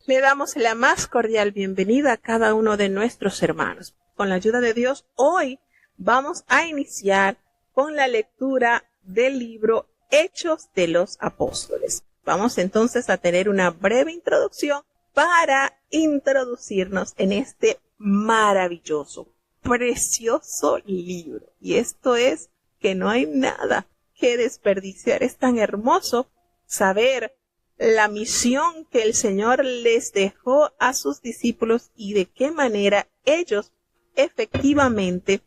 Le damos la más cordial bienvenida a cada uno de nuestros hermanos. Con la ayuda de Dios, hoy vamos a iniciar con la lectura del libro Hechos de los Apóstoles. Vamos entonces a tener una breve introducción para introducirnos en este maravilloso, precioso libro. Y esto es que no hay nada que desperdiciar. Es tan hermoso saber la misión que el Señor les dejó a sus discípulos y de qué manera ellos efectivamente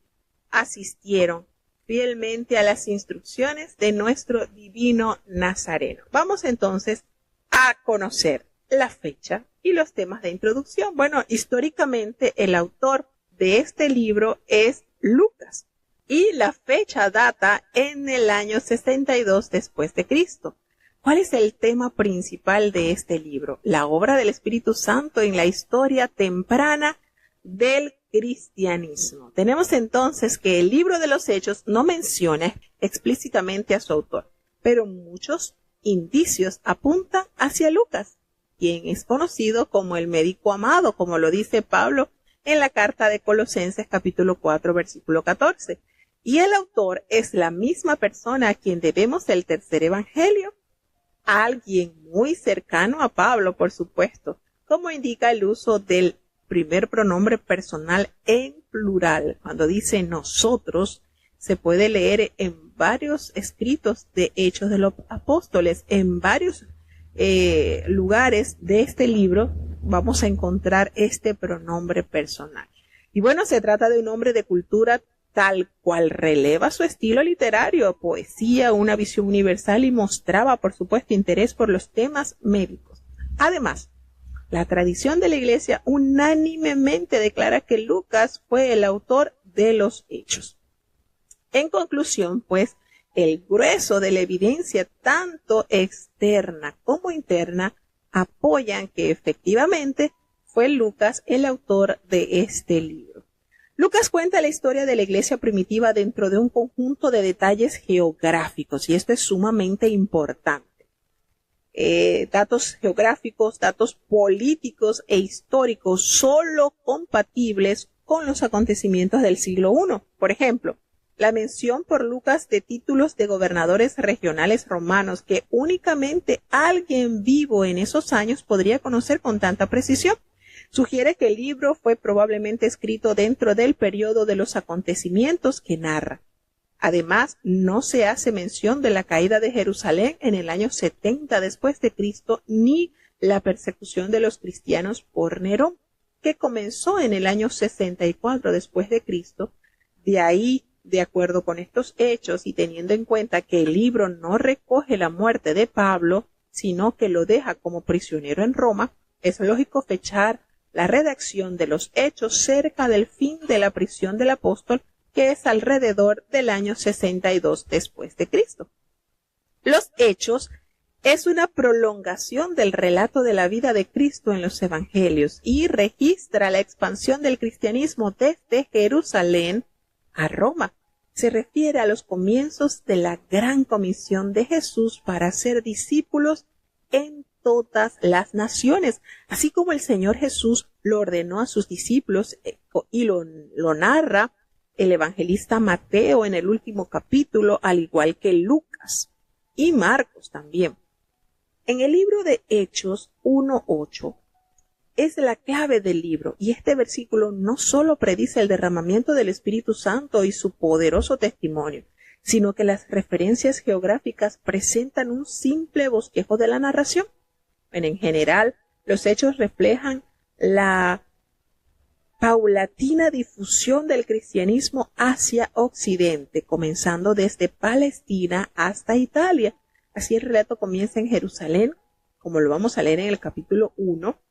asistieron fielmente a las instrucciones de nuestro divino Nazareno. Vamos entonces a conocer la fecha y los temas de introducción. Bueno, históricamente el autor de este libro es Lucas y la fecha data en el año 62 después de Cristo. ¿Cuál es el tema principal de este libro? La obra del Espíritu Santo en la historia temprana del cristianismo. Tenemos entonces que el libro de los Hechos no menciona explícitamente a su autor, pero muchos indicios apuntan hacia Lucas, quien es conocido como el médico amado, como lo dice Pablo en la carta de Colosenses capítulo 4 versículo 14. Y el autor es la misma persona a quien debemos el tercer evangelio, alguien muy cercano a Pablo, por supuesto, como indica el uso del primer pronombre personal en plural. Cuando dice nosotros, se puede leer en varios escritos de Hechos de los Apóstoles, en varios lugares de este libro vamos a encontrar este pronombre personal. Y bueno, se trata de un hombre de cultura tal cual releva su estilo literario, poesía, una visión universal y mostraba, por supuesto, interés por los temas médicos. Además, la tradición de la Iglesia unánimemente declara que Lucas fue el autor de los Hechos. En conclusión, pues, el grueso de la evidencia, tanto externa como interna, apoyan que efectivamente fue Lucas el autor de este libro. Lucas cuenta la historia de la iglesia primitiva dentro de un conjunto de detalles geográficos, y esto es sumamente importante. Datos geográficos, datos políticos e históricos solo compatibles con los acontecimientos del siglo I. Por ejemplo, la mención por Lucas de títulos de gobernadores regionales romanos que únicamente alguien vivo en esos años podría conocer con tanta precisión, sugiere que el libro fue probablemente escrito dentro del periodo de los acontecimientos que narra. Además, no se hace mención de la caída de Jerusalén en el año 70 después de Cristo, ni la persecución de los cristianos por Nerón, que comenzó en el año 64 después de Cristo. De ahí, de acuerdo con estos hechos y teniendo en cuenta que el libro no recoge la muerte de Pablo, sino que lo deja como prisionero en Roma, es lógico fechar la redacción de los hechos cerca del fin de la prisión del apóstol, que es alrededor del año 62 después de Cristo. Los hechos es una prolongación del relato de la vida de Cristo en los evangelios y registra la expansión del cristianismo desde Jerusalén a Roma. Se refiere a los comienzos de la gran comisión de Jesús para ser discípulos en todas las naciones, así como el Señor Jesús lo ordenó a sus discípulos y lo narra el evangelista Mateo en el último capítulo, al igual que Lucas y Marcos también. En el libro de Hechos 1:8 es la clave del libro, y este versículo no solo predice el derramamiento del Espíritu Santo y su poderoso testimonio, sino que las referencias geográficas presentan un simple bosquejo de la narración. En general, los hechos reflejan la paulatina difusión del cristianismo hacia Occidente, comenzando desde Palestina hasta Italia. Así el relato comienza en Jerusalén, como lo vamos a leer en el capítulo 1,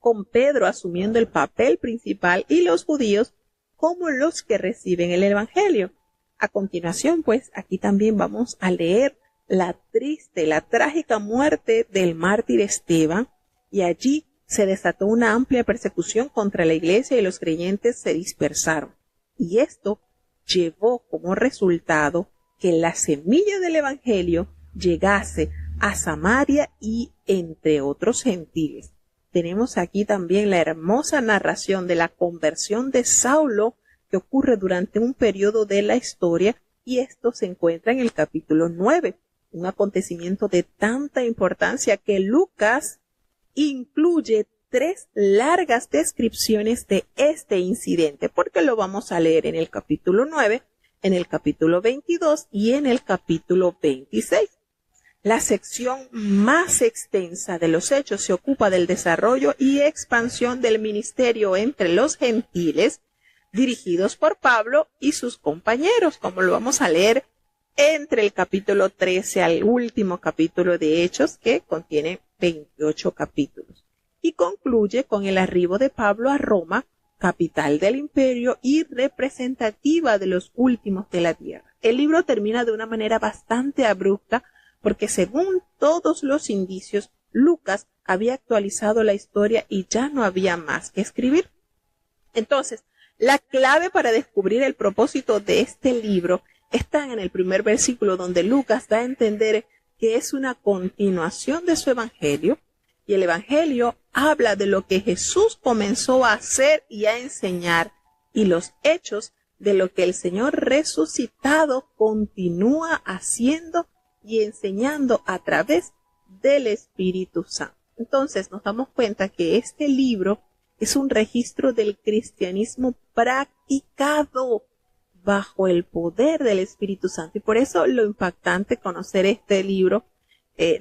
con Pedro asumiendo el papel principal y los judíos como los que reciben el evangelio. A continuación, pues, aquí también vamos a leer la trágica muerte del mártir Esteban, y allí se desató una amplia persecución contra la iglesia y los creyentes se dispersaron. Y esto llevó como resultado que la semilla del evangelio llegase a Samaria y entre otros gentiles. tenemos aquí también la hermosa narración de la conversión de Saulo que ocurre durante un periodo de la historia, y esto se encuentra en el capítulo 9, un acontecimiento de tanta importancia que Lucas incluye 3 largas descripciones de este incidente, porque lo vamos a leer en el capítulo 9, en el capítulo 22 y en el capítulo 26. La sección más extensa de los Hechos se ocupa del desarrollo y expansión del ministerio entre los gentiles, dirigidos por Pablo y sus compañeros, como lo vamos a leer entre el capítulo 13 al último capítulo de Hechos, que contiene 28 capítulos. Y concluye con el arribo de Pablo a Roma, capital del imperio y representativa de los últimos de la tierra. El libro termina de una manera bastante abrupta porque, según todos los indicios, Lucas había actualizado la historia y ya no había más que escribir. Entonces, la clave para descubrir el propósito de este libro está en el primer versículo, donde Lucas da a entender que es una continuación de su evangelio, y el evangelio habla de lo que Jesús comenzó a hacer y a enseñar, y los hechos de lo que el Señor resucitado continúa haciendo y enseñando a través del Espíritu Santo. Entonces nos damos cuenta que este libro es un registro del cristianismo practicado bajo el poder del Espíritu Santo. Y por eso lo impactante conocer este libro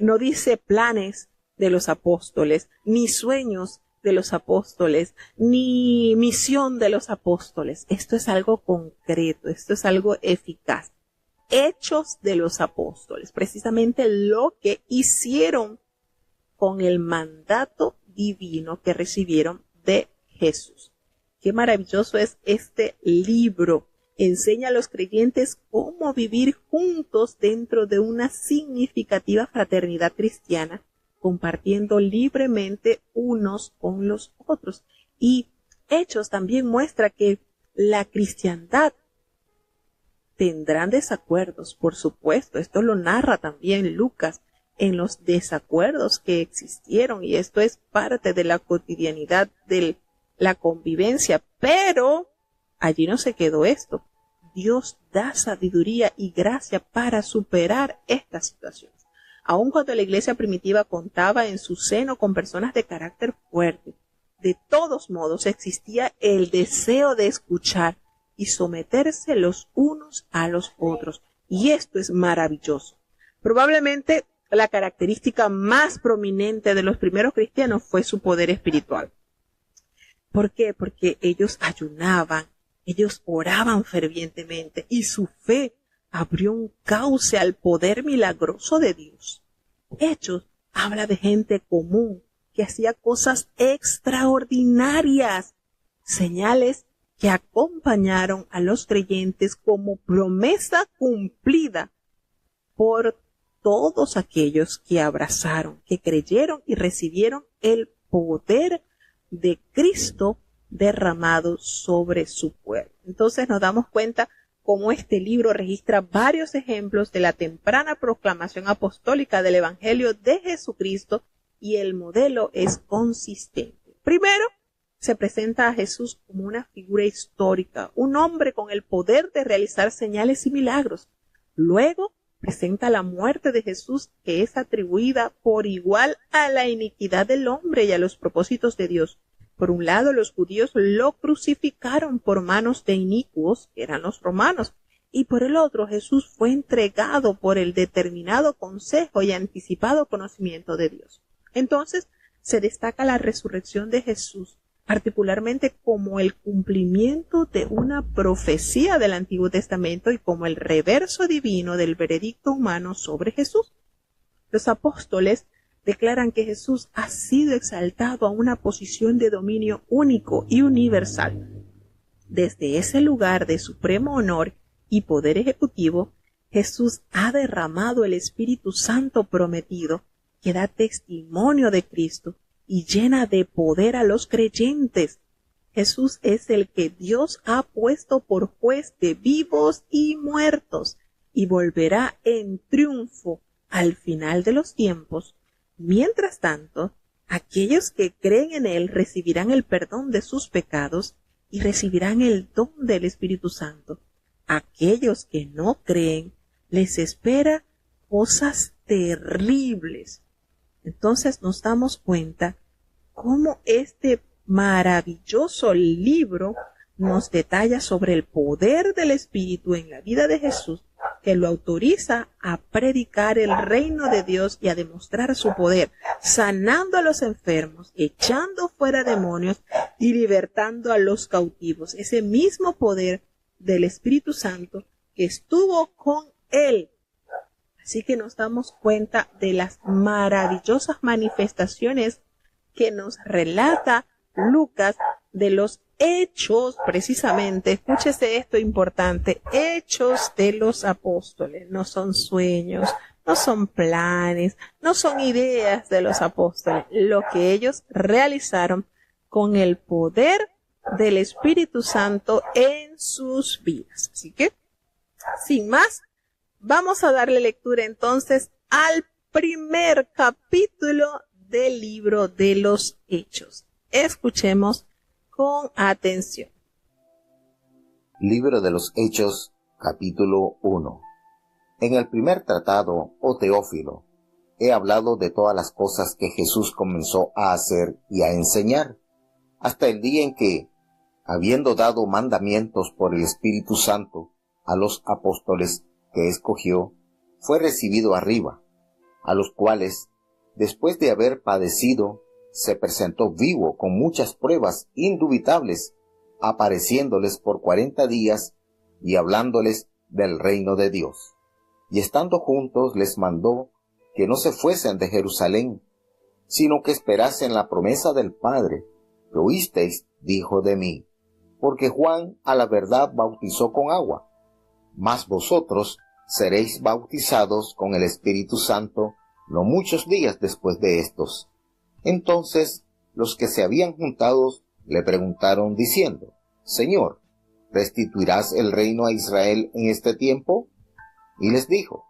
no dice planes de los apóstoles, ni sueños de los apóstoles, ni misión de los apóstoles. Esto es algo concreto, esto es algo eficaz. Hechos de los apóstoles, precisamente lo que hicieron con el mandato divino que recibieron de Jesús. Qué maravilloso es este libro. Enseña a los creyentes cómo vivir juntos dentro de una significativa fraternidad cristiana, compartiendo libremente unos con los otros. Y Hechos también muestra que la cristiandad tendrán desacuerdos, por supuesto. Esto lo narra también Lucas en los desacuerdos que existieron, y esto es parte de la cotidianidad de la convivencia. Pero allí no se quedó esto. Dios da sabiduría y gracia para superar estas situaciones. Aun cuando la iglesia primitiva contaba en su seno con personas de carácter fuerte, de todos modos existía el deseo de escuchar y someterse los unos a los otros. Y esto es maravilloso. Probablemente la característica más prominente de los primeros cristianos fue su poder espiritual. ¿Por qué? Porque ellos ayunaban, ellos oraban fervientemente, y su fe abrió un cauce al poder milagroso de Dios. Hechos habla de gente común que hacía cosas extraordinarias, señales que acompañaron a los creyentes como promesa cumplida por todos aquellos que abrazaron, que creyeron y recibieron el poder de Cristo derramado sobre su pueblo. Entonces nos damos cuenta cómo este libro registra varios ejemplos de la temprana proclamación apostólica del Evangelio de Jesucristo, y el modelo es consistente. Primero, se presenta a Jesús como una figura histórica, un hombre con el poder de realizar señales y milagros. Luego, presenta la muerte de Jesús, que es atribuida por igual a la iniquidad del hombre y a los propósitos de Dios. Por un lado, los judíos lo crucificaron por manos de inicuos, que eran los romanos, y por el otro, Jesús fue entregado por el determinado consejo y anticipado conocimiento de Dios. Entonces, se destaca la resurrección de Jesús, particularmente como el cumplimiento de una profecía del Antiguo Testamento y como el reverso divino del veredicto humano sobre Jesús. Los apóstoles declaran que Jesús ha sido exaltado a una posición de dominio único y universal. Desde ese lugar de supremo honor y poder ejecutivo, Jesús ha derramado el Espíritu Santo prometido, que da testimonio de Cristo y llena de poder a los creyentes. Jesús es el que Dios ha puesto por juez de vivos y muertos, y volverá en triunfo al final de los tiempos. Mientras tanto, Aquellos que creen en Él recibirán el perdón de sus pecados y recibirán el don del Espíritu Santo. Aquellos que no creen, les espera cosas terribles. Entonces nos damos cuenta cómo este maravilloso libro nos detalla sobre el poder del Espíritu en la vida de Jesús, que lo autoriza a predicar el reino de Dios y a demostrar su poder, sanando a los enfermos, echando fuera demonios y libertando a los cautivos. Ese mismo poder del Espíritu Santo que estuvo con él. Así que nos damos cuenta de las maravillosas manifestaciones que nos relata Lucas de los hechos, precisamente, escúchese esto importante, hechos de los apóstoles. No son sueños, no son planes, no son ideas de los apóstoles, lo que ellos realizaron con el poder del Espíritu Santo en sus vidas. Así que, sin más, vamos a darle lectura entonces al primer capítulo del libro de los Hechos. Escuchemos con atención. Libro de los Hechos, capítulo 1. En el primer tratado, oh Teófilo, he hablado de todas las cosas que Jesús comenzó a hacer y a enseñar, hasta el día en que, habiendo dado mandamientos por el Espíritu Santo a los apóstoles que escogió, fue recibido arriba, a los cuales, después de haber padecido, se presentó vivo con muchas pruebas indubitables, apareciéndoles por 40 días y hablándoles del reino de Dios. Y estando juntos les mandó que no se fuesen de Jerusalén, sino que esperasen la promesa del Padre, que oísteis, dijo de mí, porque Juan a la verdad bautizó con agua, mas vosotros seréis bautizados con el Espíritu Santo no muchos días después de estos. Entonces los que se habían juntado le preguntaron diciendo, Señor, ¿restituirás el reino a Israel en este tiempo? Y les dijo,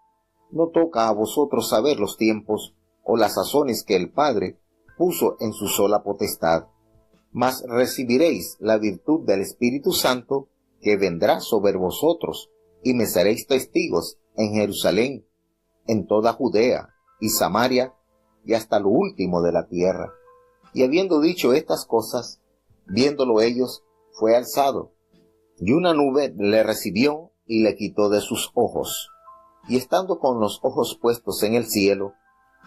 no toca a vosotros saber los tiempos o las sazones que el Padre puso en su sola potestad, mas recibiréis la virtud del Espíritu Santo que vendrá sobre vosotros, y me seréis testigos en Jerusalén, en toda Judea y Samaria, y hasta lo último de la tierra. Y habiendo dicho estas cosas, viéndolo ellos, fue alzado, y una nube le recibió y le quitó de sus ojos. Y estando con los ojos puestos en el cielo,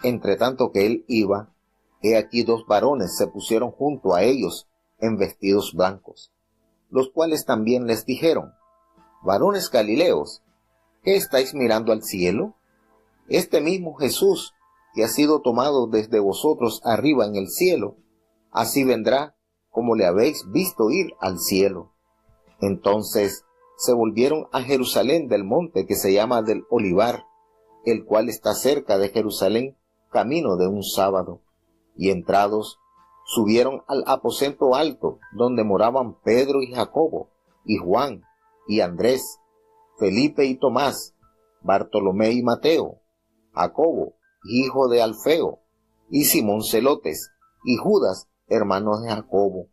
entre tanto que él iba, he aquí 2 varones se pusieron junto a ellos en vestidos blancos, los cuales también les dijeron, varones Galileos, ¿qué estáis mirando al cielo? Este mismo Jesús, que ha sido tomado desde vosotros arriba en el cielo, así vendrá como le habéis visto ir al cielo. Entonces se volvieron a Jerusalén del monte que se llama del Olivar, el cual está cerca de Jerusalén, camino de un sábado. Y entrados, subieron al aposento alto, donde moraban Pedro y Jacobo, y Juan, y Andrés, Felipe y Tomás, Bartolomé y Mateo, Jacobo, hijo de Alfeo, y Simón Celotes, y Judas, hermano de Jacobo.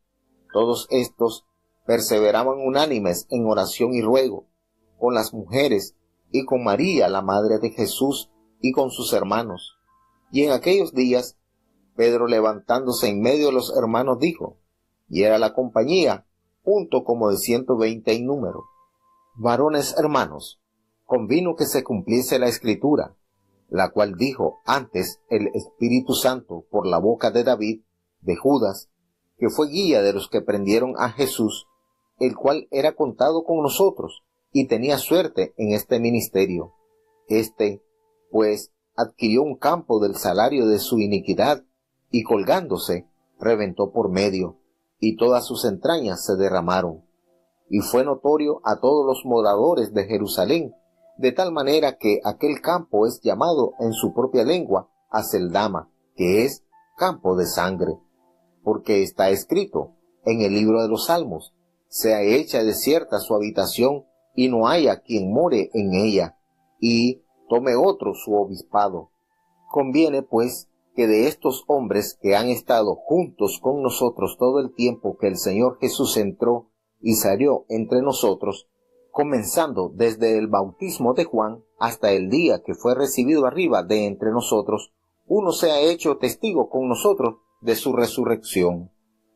Todos estos perseveraban unánimes en oración y ruego, con las mujeres, y con María, la madre de Jesús, y con sus hermanos. Y en aquellos días, Pedro, levantándose en medio de los hermanos, dijo, y era la compañía, punto como de 120 en número, varones hermanos, convino que se cumpliese la Escritura, la cual dijo antes el Espíritu Santo por la boca de David, de Judas, que fue guía de los que prendieron a Jesús, el cual era contado con nosotros y tenía suerte en este ministerio. Este, pues, adquirió un campo del salario de su iniquidad, y colgándose, reventó por medio, y todas sus entrañas se derramaron. Y fue notorio a todos los moradores de Jerusalén, de tal manera que aquel campo es llamado en su propia lengua Aceldama, que es campo de sangre, porque está escrito en el libro de los Salmos, sea hecha desierta su habitación, y no haya quien more en ella, y tome otro su obispado. Conviene, pues, que de estos hombres que han estado juntos con nosotros todo el tiempo que el Señor Jesús entró y salió entre nosotros, comenzando desde el bautismo de Juan hasta el día que fue recibido arriba de entre nosotros, uno se ha hecho testigo con nosotros de su resurrección.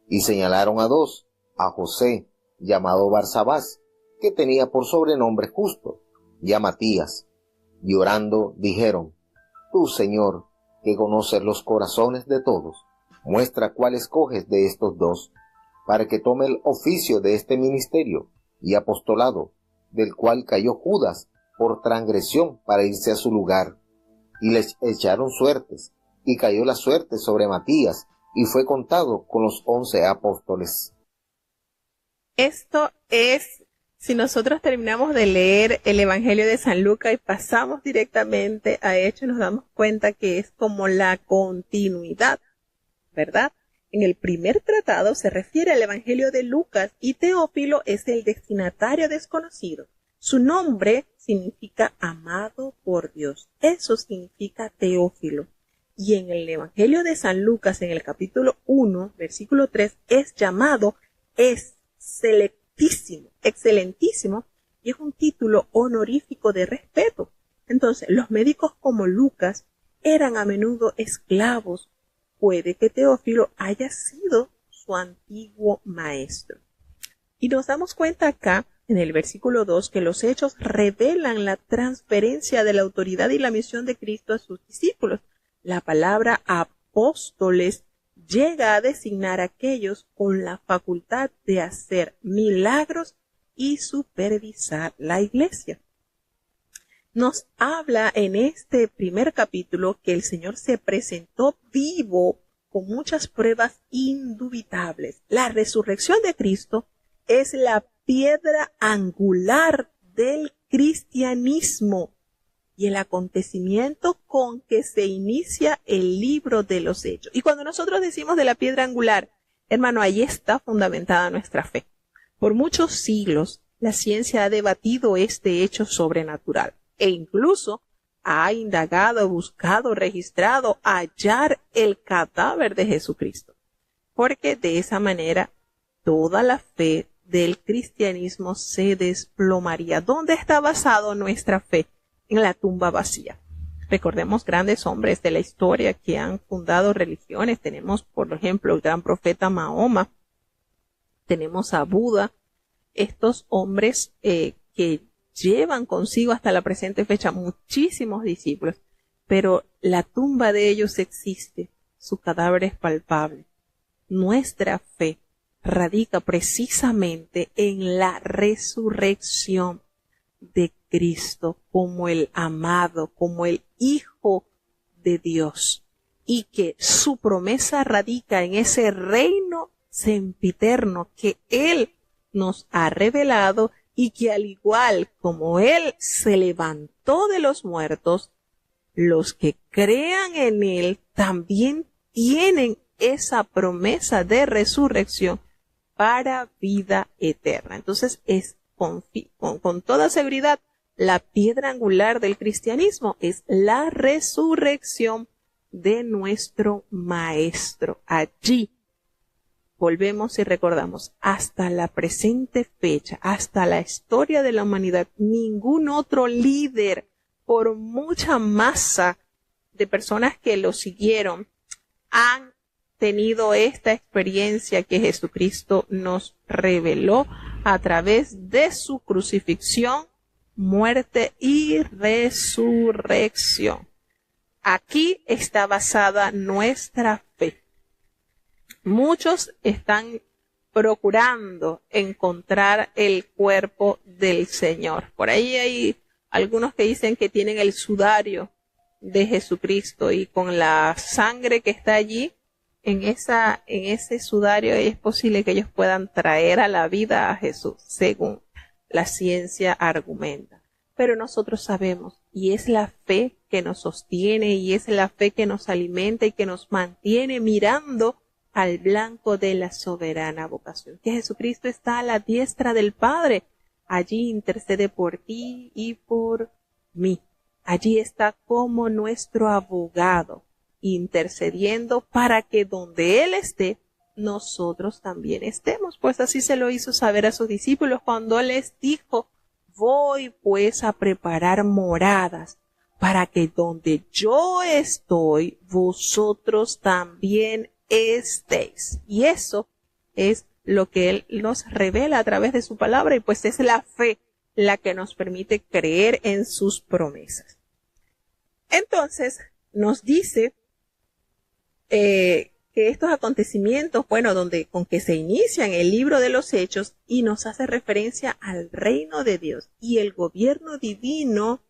Y señalaron a dos, a José, llamado Barsabás, que tenía por sobrenombre Justo, y a Matías. Y orando dijeron: Tú, Señor, que conoces los corazones de todos, muestra cuál escoges de estos dos, para que tome el oficio de este ministerio y apostolado, del cual cayó Judas por transgresión para irse a su lugar. Y les echaron suertes, y cayó la suerte sobre Matías, y fue contado con los 11 apóstoles. Esto es, si nosotros terminamos de leer el Evangelio de San Lucas y pasamos directamente a Hechos, nos damos cuenta que es como la continuidad, ¿verdad? En el primer tratado se refiere al Evangelio de Lucas y Teófilo es el destinatario desconocido. Su nombre significa amado por Dios. Eso significa Teófilo. Y en el Evangelio de San Lucas, en el capítulo 1, versículo 3, es llamado excelentísimo, y es un título honorífico de respeto. Entonces, los médicos como Lucas eran a menudo esclavos. Puede que Teófilo haya sido su antiguo maestro. Y nos damos cuenta acá, en el versículo 2, que los hechos revelan la transferencia de la autoridad y la misión de Cristo a sus discípulos. La palabra apóstoles llega a designar a aquellos con la facultad de hacer milagros y supervisar la iglesia. Nos habla en este primer capítulo que el Señor se presentó vivo con muchas pruebas indubitables. La resurrección de Cristo es la piedra angular del cristianismo y el acontecimiento con que se inicia el libro de los Hechos. Y cuando nosotros decimos de la piedra angular, hermano, ahí está fundamentada nuestra fe. Por muchos siglos, la ciencia ha debatido este hecho sobrenatural e incluso ha indagado, buscado, registrado, hallar el cadáver de Jesucristo. Porque de esa manera toda la fe del cristianismo se desplomaría. ¿Dónde está basado nuestra fe? En la tumba vacía. Recordemos grandes hombres de la historia que han fundado religiones. Tenemos, por ejemplo, el gran profeta Mahoma. Tenemos a Buda. Estos hombres que llevan consigo hasta la presente fecha muchísimos discípulos. Pero la tumba de ellos existe. Su cadáver es palpable. Nuestra fe radica precisamente en la resurrección de Cristo como el amado, como el Hijo de Dios, y que su promesa radica en ese reino sempiterno que Él nos ha revelado y que al igual como Él se levantó de los muertos, los que crean en Él también tienen esa promesa de resurrección para vida eterna. Entonces es con toda seguridad la piedra angular del cristianismo es la resurrección de nuestro Maestro. Allí volvemos y recordamos, hasta la presente fecha, hasta la historia de la humanidad, ningún otro líder, por mucha masa de personas que lo siguieron, han tenido esta experiencia que Jesucristo nos reveló a través de su crucifixión, muerte y resurrección. Aquí está basada nuestra fe. Muchos están procurando encontrar el cuerpo del Señor. Por ahí hay algunos que dicen que tienen el sudario de Jesucristo y con la sangre que está allí, en ese sudario es posible que ellos puedan traer a la vida a Jesús, según la ciencia argumenta. Pero nosotros sabemos, y es la fe que nos sostiene, y es la fe que nos alimenta y que nos mantiene mirando al blanco de la soberana vocación, que Jesucristo está a la diestra del Padre. Allí intercede por ti y por mí. Allí está como nuestro abogado. intercediendo para que donde Él esté, nosotros también estemos. Pues así se lo hizo saber a sus discípulos cuando les dijo: voy pues a preparar moradas para que donde yo estoy, vosotros también estéis. Y eso es lo que Él nos revela a través de su palabra, y pues es la fe la que nos permite creer en sus promesas. Entonces, nos dice que estos acontecimientos, con que se inician el libro de los Hechos, y nos hace referencia al reino de Dios y el gobierno divino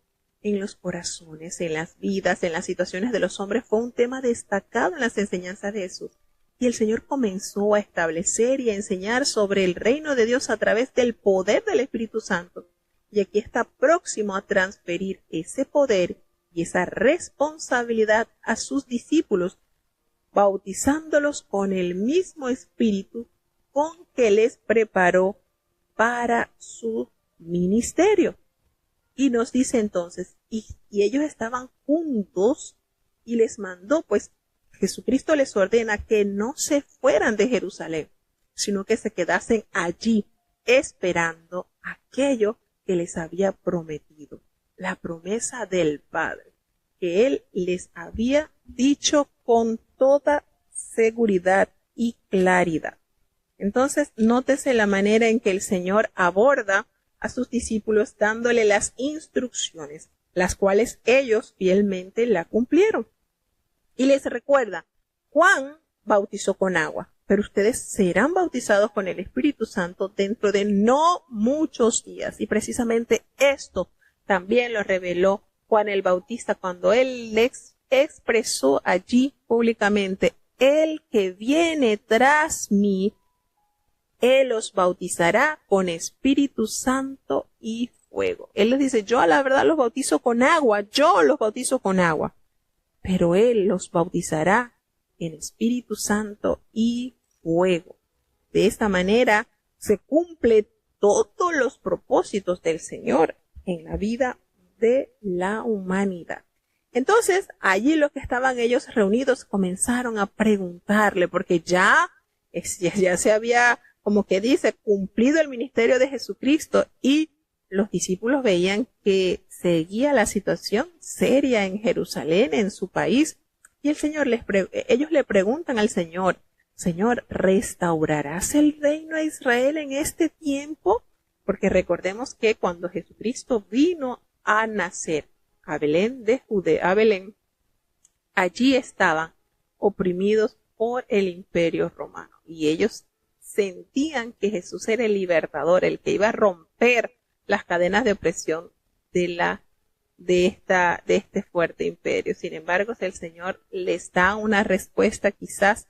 en los corazones, en las vidas, en las situaciones de los hombres, fue un tema destacado en las enseñanzas de Jesús. Y el Señor comenzó a establecer y a enseñar sobre el reino de Dios a través del poder del Espíritu Santo. Y aquí está próximo a transferir ese poder y esa responsabilidad a sus discípulos, bautizándolos con el mismo Espíritu con que les preparó para su ministerio. Y nos dice entonces, y ellos estaban juntos, y les mandó, pues Jesucristo les ordena que no se fueran de Jerusalén, sino que se quedasen allí esperando aquello que les había prometido, la promesa del Padre, que Él les había dicho con toda seguridad y claridad. Entonces, nótese la manera en que el Señor aborda a sus discípulos dándole las instrucciones, las cuales ellos fielmente la cumplieron. Y les recuerda: Juan bautizó con agua, pero ustedes serán bautizados con el Espíritu Santo dentro de no muchos días. Y precisamente esto también lo reveló Juan el Bautista cuando él les expresó allí públicamente: el que viene tras mí, Él os bautizará con Espíritu Santo y fuego. Él les dice: yo a la verdad los bautizo con agua, pero Él los bautizará en Espíritu Santo y fuego. De esta manera se cumple todos los propósitos del Señor en la vida de la humanidad. Entonces, allí los que estaban ellos reunidos comenzaron a preguntarle, porque ya se había, como que dice, cumplido el ministerio de Jesucristo, y los discípulos veían que seguía la situación seria en Jerusalén, en su país, y ellos le preguntan al Señor: Señor, ¿restaurarás el reino a Israel en este tiempo? Porque recordemos que cuando Jesucristo vino a nacer a Belén de Judea, allí estaban oprimidos por el Imperio Romano, y ellos sentían que Jesús era el libertador, el que iba a romper las cadenas de opresión de este fuerte imperio. Sin embargo, el Señor les da una respuesta quizás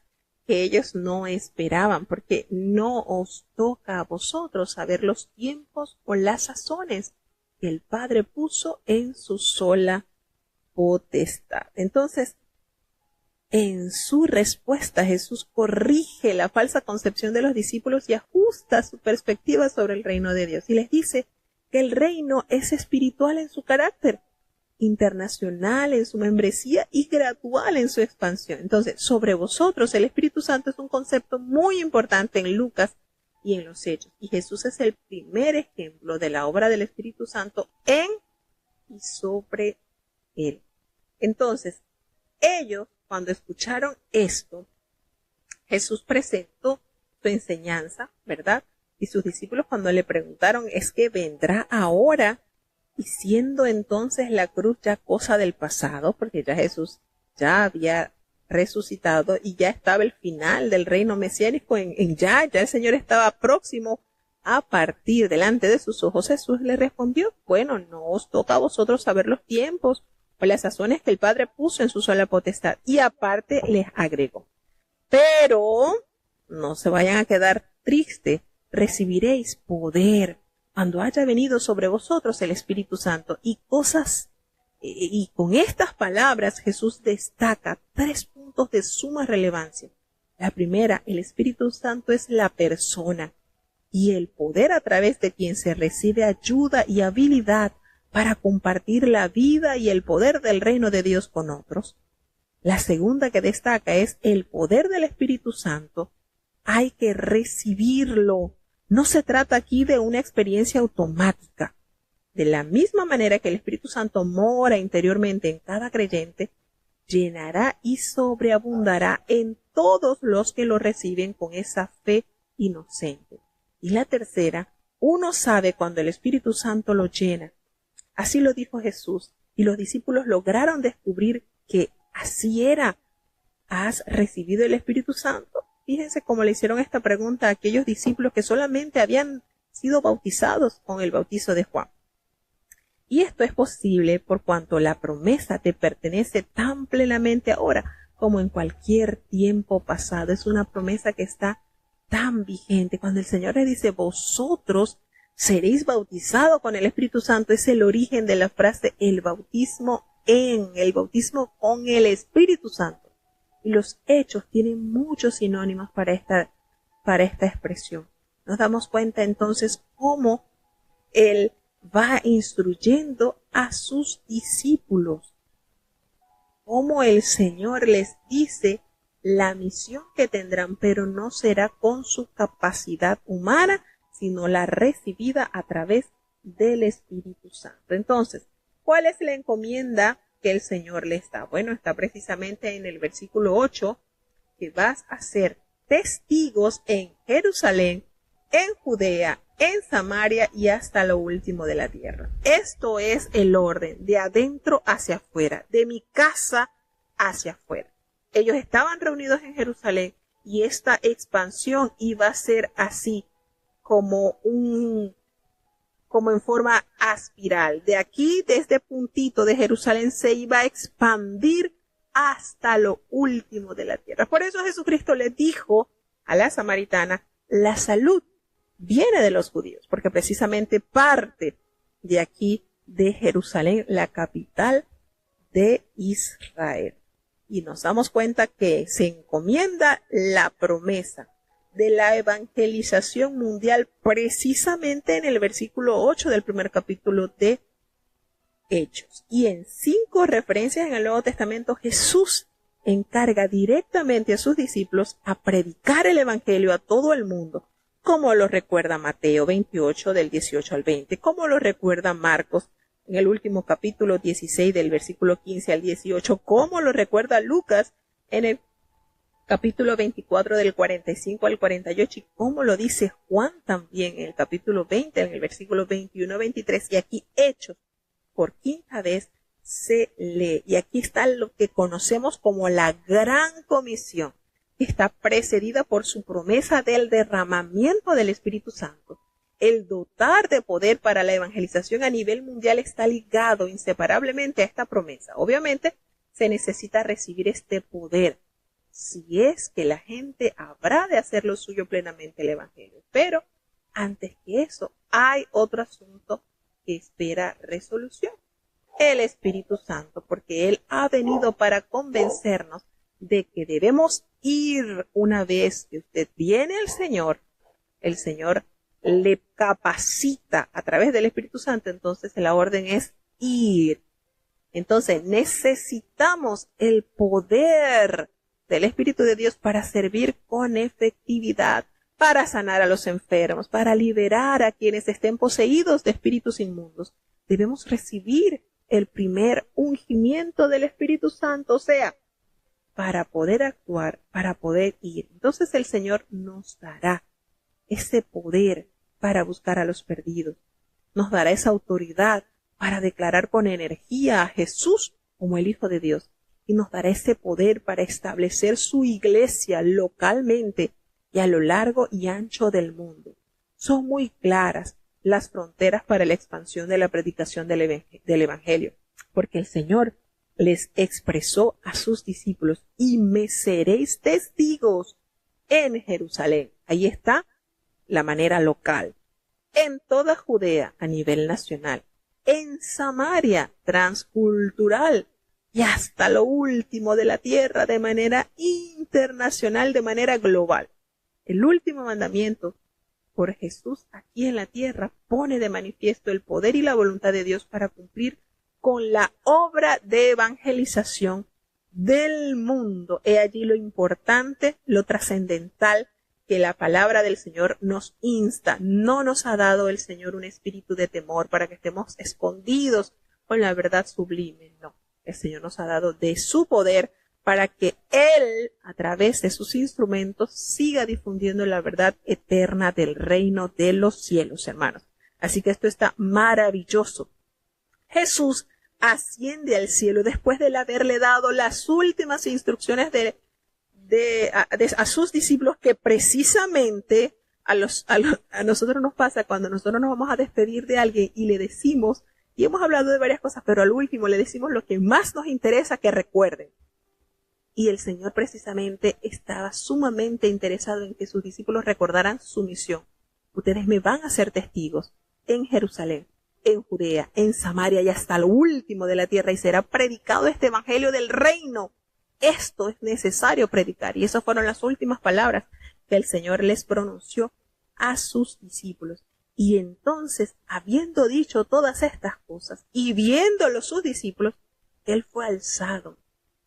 que ellos no esperaban, porque no os toca a vosotros saber los tiempos o las sazones que el Padre puso en su sola potestad. Entonces, en su respuesta, Jesús corrige la falsa concepción de los discípulos y ajusta su perspectiva sobre el reino de Dios. Y les dice que el reino es espiritual en su carácter, internacional en su membresía y gradual en su expansión. Entonces, sobre vosotros, el Espíritu Santo es un concepto muy importante en Lucas y en los Hechos. Y Jesús es el primer ejemplo de la obra del Espíritu Santo en y sobre él. Entonces, ellos, cuando escucharon esto, Jesús presentó su enseñanza, ¿verdad? Y sus discípulos, cuando le preguntaron: ¿es que vendrá ahora? Y siendo entonces la cruz ya cosa del pasado, porque ya Jesús ya había resucitado y ya estaba el final del reino mesiánico ya el Señor estaba próximo a partir delante de sus ojos. Jesús le respondió: bueno, no os toca a vosotros saber los tiempos o las sazones que el Padre puso en su sola potestad. Y aparte les agregó: pero no se vayan a quedar tristes, recibiréis poder cuando haya venido sobre vosotros el Espíritu Santo. Y con estas palabras Jesús destaca 3 puntos de suma relevancia. La primera: el Espíritu Santo es la persona y el poder a través de quien se recibe ayuda y habilidad para compartir la vida y el poder del reino de Dios con otros. La segunda que destaca es el poder del Espíritu Santo. Hay que recibirlo. No se trata aquí de una experiencia automática. De la misma manera que el Espíritu Santo mora interiormente en cada creyente, llenará y sobreabundará en todos los que lo reciben con esa fe inocente. Y la tercera, uno sabe cuando el Espíritu Santo lo llena. Así lo dijo Jesús, y los discípulos lograron descubrir que así era. ¿Has recibido el Espíritu Santo? Fíjense cómo le hicieron esta pregunta a aquellos discípulos que solamente habían sido bautizados con el bautizo de Juan. Y esto es posible por cuanto la promesa te pertenece tan plenamente ahora como en cualquier tiempo pasado. Es una promesa que está tan vigente. Cuando el Señor le dice, vosotros seréis bautizados con el Espíritu Santo, es el origen de la frase el bautismo con el Espíritu Santo. Y los hechos tienen muchos sinónimos para esta expresión. Nos damos cuenta entonces cómo Él va instruyendo a sus discípulos, cómo el Señor les dice la misión que tendrán, pero no será con su capacidad humana, sino la recibida a través del Espíritu Santo. Entonces, ¿cuál es la encomienda que el Señor les da? Bueno, está precisamente en el versículo 8, que vas a ser testigos en Jerusalén, en Judea, en Samaria y hasta lo último de la tierra. Esto es el orden, de adentro hacia afuera, de mi casa hacia afuera. Ellos estaban reunidos en Jerusalén y esta expansión iba a ser así, como en forma aspiral. De aquí, de este puntito de Jerusalén, se iba a expandir hasta lo último de la tierra. Por eso Jesucristo le dijo a la samaritana, la salud viene de los judíos, porque precisamente parte de aquí de Jerusalén, la capital de Israel. Y nos damos cuenta que se encomienda la promesa de la evangelización mundial precisamente en el versículo 8 del primer capítulo de Hechos. Y en 5 referencias en el Nuevo Testamento, Jesús encarga directamente a sus discípulos a predicar el evangelio a todo el mundo, como lo recuerda Mateo 28 del 18 al 20, como lo recuerda Marcos en el último capítulo 16 del versículo 15 al 18, como lo recuerda Lucas en el capítulo 24 del 45 al 48 y como lo dice Juan también en el capítulo 20, en el versículo 21 al 23, y aquí Hechos por quinta vez se lee. Y aquí está lo que conocemos como la Gran Comisión. Está precedida por su promesa del derramamiento del Espíritu Santo. El dotar de poder para la evangelización a nivel mundial está ligado inseparablemente a esta promesa. Obviamente, se necesita recibir este poder, si es que la gente habrá de hacer lo suyo plenamente el evangelio. Pero, antes que eso, hay otro asunto que espera resolución. El Espíritu Santo, porque Él ha venido para convencernos de que debemos ir. Una vez que usted viene al Señor, el Señor le capacita a través del Espíritu Santo, entonces la orden es ir. Entonces necesitamos el poder del Espíritu de Dios para servir con efectividad, para sanar a los enfermos, para liberar a quienes estén poseídos de espíritus inmundos. Debemos recibir el primer ungimiento del Espíritu Santo, o sea, para poder actuar, para poder ir. Entonces el Señor nos dará ese poder para buscar a los perdidos. Nos dará esa autoridad para declarar con energía a Jesús como el Hijo de Dios. Y nos dará ese poder para establecer su iglesia localmente y a lo largo y ancho del mundo. Son muy claras las fronteras para la expansión de la predicación del Evangelio, porque el Señor les expresó a sus discípulos, y me seréis testigos en Jerusalén. Ahí está la manera local, en toda Judea a nivel nacional, en Samaria transcultural y hasta lo último de la tierra de manera internacional, de manera global. El último mandamiento por Jesús aquí en la tierra pone de manifiesto el poder y la voluntad de Dios para cumplir con la obra de evangelización del mundo. He allí lo importante, lo trascendental que la palabra del Señor nos insta. No nos ha dado el Señor un espíritu de temor para que estemos escondidos con la verdad sublime. No, el Señor nos ha dado de su poder para que Él, a través de sus instrumentos, siga difundiendo la verdad eterna del reino de los cielos, hermanos. Así que esto está maravilloso. Jesús asciende al cielo después de haberle dado las últimas instrucciones a sus discípulos, que precisamente a nosotros nos pasa cuando nosotros nos vamos a despedir de alguien y le decimos, y hemos hablado de varias cosas, pero al último le decimos lo que más nos interesa que recuerden. Y el Señor precisamente estaba sumamente interesado en que sus discípulos recordaran su misión. Ustedes me van a ser testigos en Jerusalén, en Judea, en Samaria y hasta lo último de la tierra, y será predicado este evangelio del reino. Esto es necesario predicar, y esas fueron las últimas palabras que el Señor les pronunció a sus discípulos. Y entonces, habiendo dicho todas estas cosas y viéndolo sus discípulos, Él fue alzado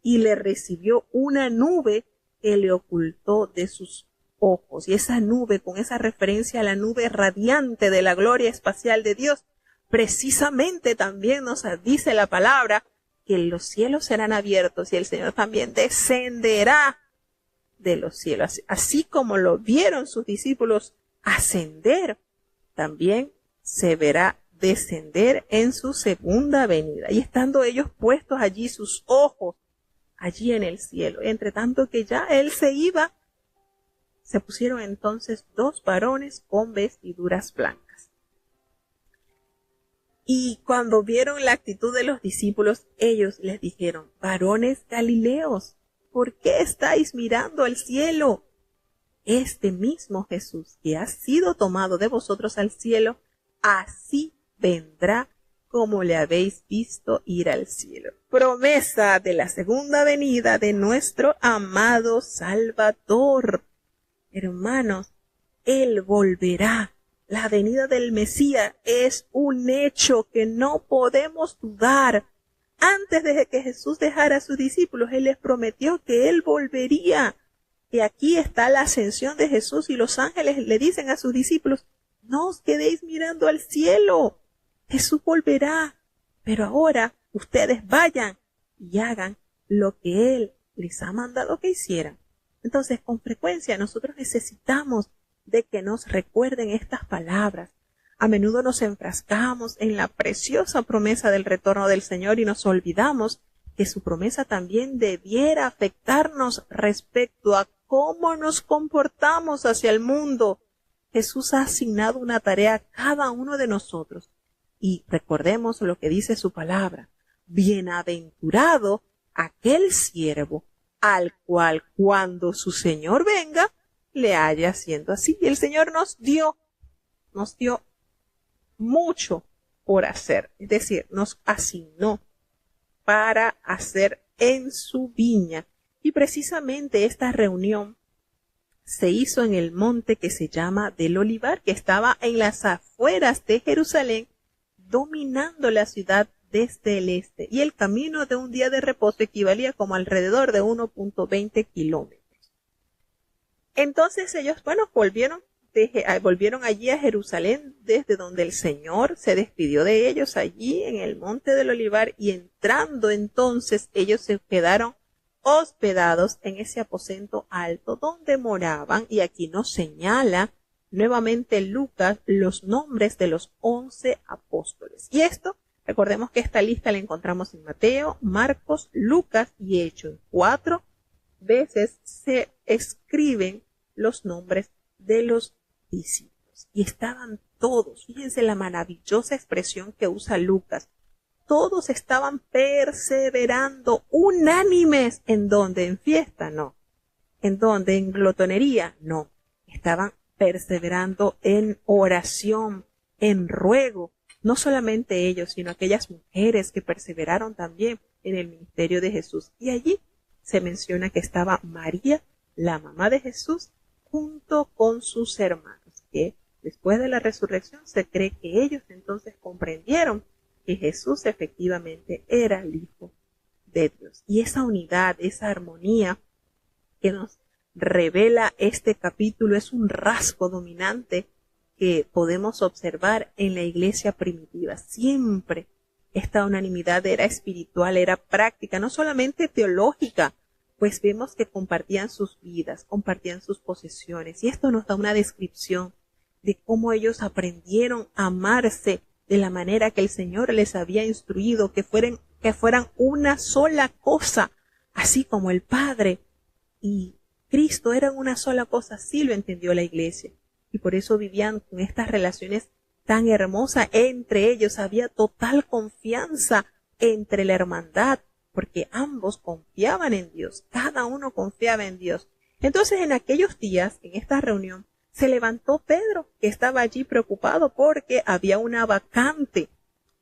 y le recibió una nube que le ocultó de sus ojos. Y esa nube, con esa referencia a la nube radiante de la gloria espacial de Dios, precisamente también nos dice la palabra que los cielos serán abiertos y el Señor también descenderá de los cielos. Así como lo vieron sus discípulos ascender, también se verá descender en su segunda venida. Y estando ellos puestos allí, sus ojos allí en el cielo, entre tanto que ya Él se iba, se pusieron entonces 2 varones con vestiduras blancas. Y cuando vieron la actitud de los discípulos, ellos les dijeron: varones galileos, ¿por qué estáis mirando al cielo? Este mismo Jesús que ha sido tomado de vosotros al cielo, así vendrá como le habéis visto ir al cielo. Promesa de la segunda venida de nuestro amado Salvador. Hermanos, Él volverá. La venida del Mesías es un hecho que no podemos dudar. Antes de que Jesús dejara a sus discípulos, Él les prometió que Él volvería. Y aquí está la ascensión de Jesús, y los ángeles le dicen a sus discípulos: no os quedéis mirando al cielo. Jesús volverá, pero ahora ustedes vayan y hagan lo que Él les ha mandado que hicieran. Entonces, con frecuencia nosotros necesitamos de que nos recuerden estas palabras. A menudo nos enfrascamos en la preciosa promesa del retorno del Señor y nos olvidamos que su promesa también debiera afectarnos respecto a cómo nos comportamos hacia el mundo. Jesús ha asignado una tarea a cada uno de nosotros. Y recordemos lo que dice su palabra: bienaventurado aquel siervo al cual cuando su Señor venga le haya haciendo así. Y el Señor nos dio mucho por hacer, es decir, nos asignó para hacer en su viña. Y precisamente esta reunión se hizo en el monte que se llama del Olivar, que estaba en las afueras de Jerusalén, dominando la ciudad desde el este, y el camino de un día de reposo equivalía como alrededor de 1.20 kilómetros. Entonces ellos, volvieron allí a Jerusalén, desde donde el Señor se despidió de ellos allí en el monte del Olivar, y entrando entonces ellos se quedaron hospedados en ese aposento alto donde moraban, y aquí nos señala nuevamente Lucas los nombres de los 11 apóstoles. Y esto, recordemos que esta lista la encontramos en Mateo, Marcos, Lucas y Hechos. 4 veces se escriben los nombres de los discípulos. Y estaban todos, fíjense la maravillosa expresión que usa Lucas, todos estaban perseverando, unánimes. ¿En dónde? ¿En fiesta? No. ¿En dónde? ¿En glotonería? No. Estaban perseverando en oración, en ruego. No solamente ellos, sino aquellas mujeres que perseveraron también en el ministerio de Jesús. Y allí se menciona que estaba María, la mamá de Jesús, junto con sus hermanos, que después de la resurrección se cree que ellos entonces comprendieron que Jesús efectivamente era el Hijo de Dios. Y esa unidad, esa armonía que nos revela este capítulo es un rasgo dominante que podemos observar en la iglesia primitiva. Siempre esta unanimidad era espiritual, era práctica, no solamente teológica, pues vemos que compartían sus vidas, compartían sus posesiones. Y esto nos da una descripción de cómo ellos aprendieron a amarse de la manera que el Señor les había instruido, que fueran una sola cosa, así como el Padre y Cristo eran una sola cosa. Así lo entendió la iglesia. Y por eso vivían con estas relaciones tan hermosas entre ellos. Había total confianza entre la hermandad, porque ambos confiaban en Dios, cada uno confiaba en Dios. Entonces, en aquellos días, en esta reunión, se levantó Pedro, que estaba allí preocupado porque había una vacante,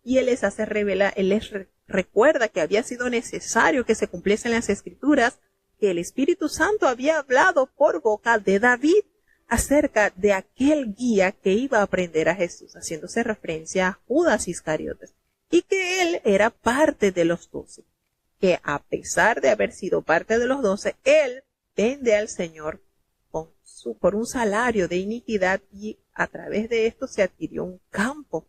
y él les recuerda que había sido necesario que se cumpliesen las Escrituras, que el Espíritu Santo había hablado por boca de David acerca de aquel guía que iba a prender a Jesús, haciéndose referencia a Judas Iscariotes, y que él era parte de los 12, que a pesar de haber sido parte de los 12, él vende al Señor por un salario de iniquidad, y a través de esto se adquirió un campo.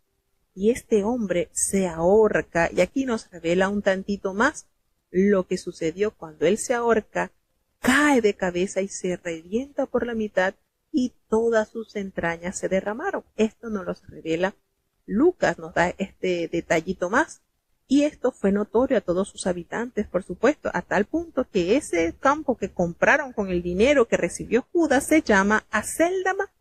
Y este hombre se ahorca, y aquí nos revela un tantito más lo que sucedió cuando él se ahorca, cae de cabeza y se revienta por la mitad, y todas sus entrañas se derramaron. Esto nos lo revela Lucas, nos da este detallito más. Y esto fue notorio a todos sus habitantes, por supuesto, a tal punto que ese campo que compraron con el dinero que recibió Judas se llama Acéldama,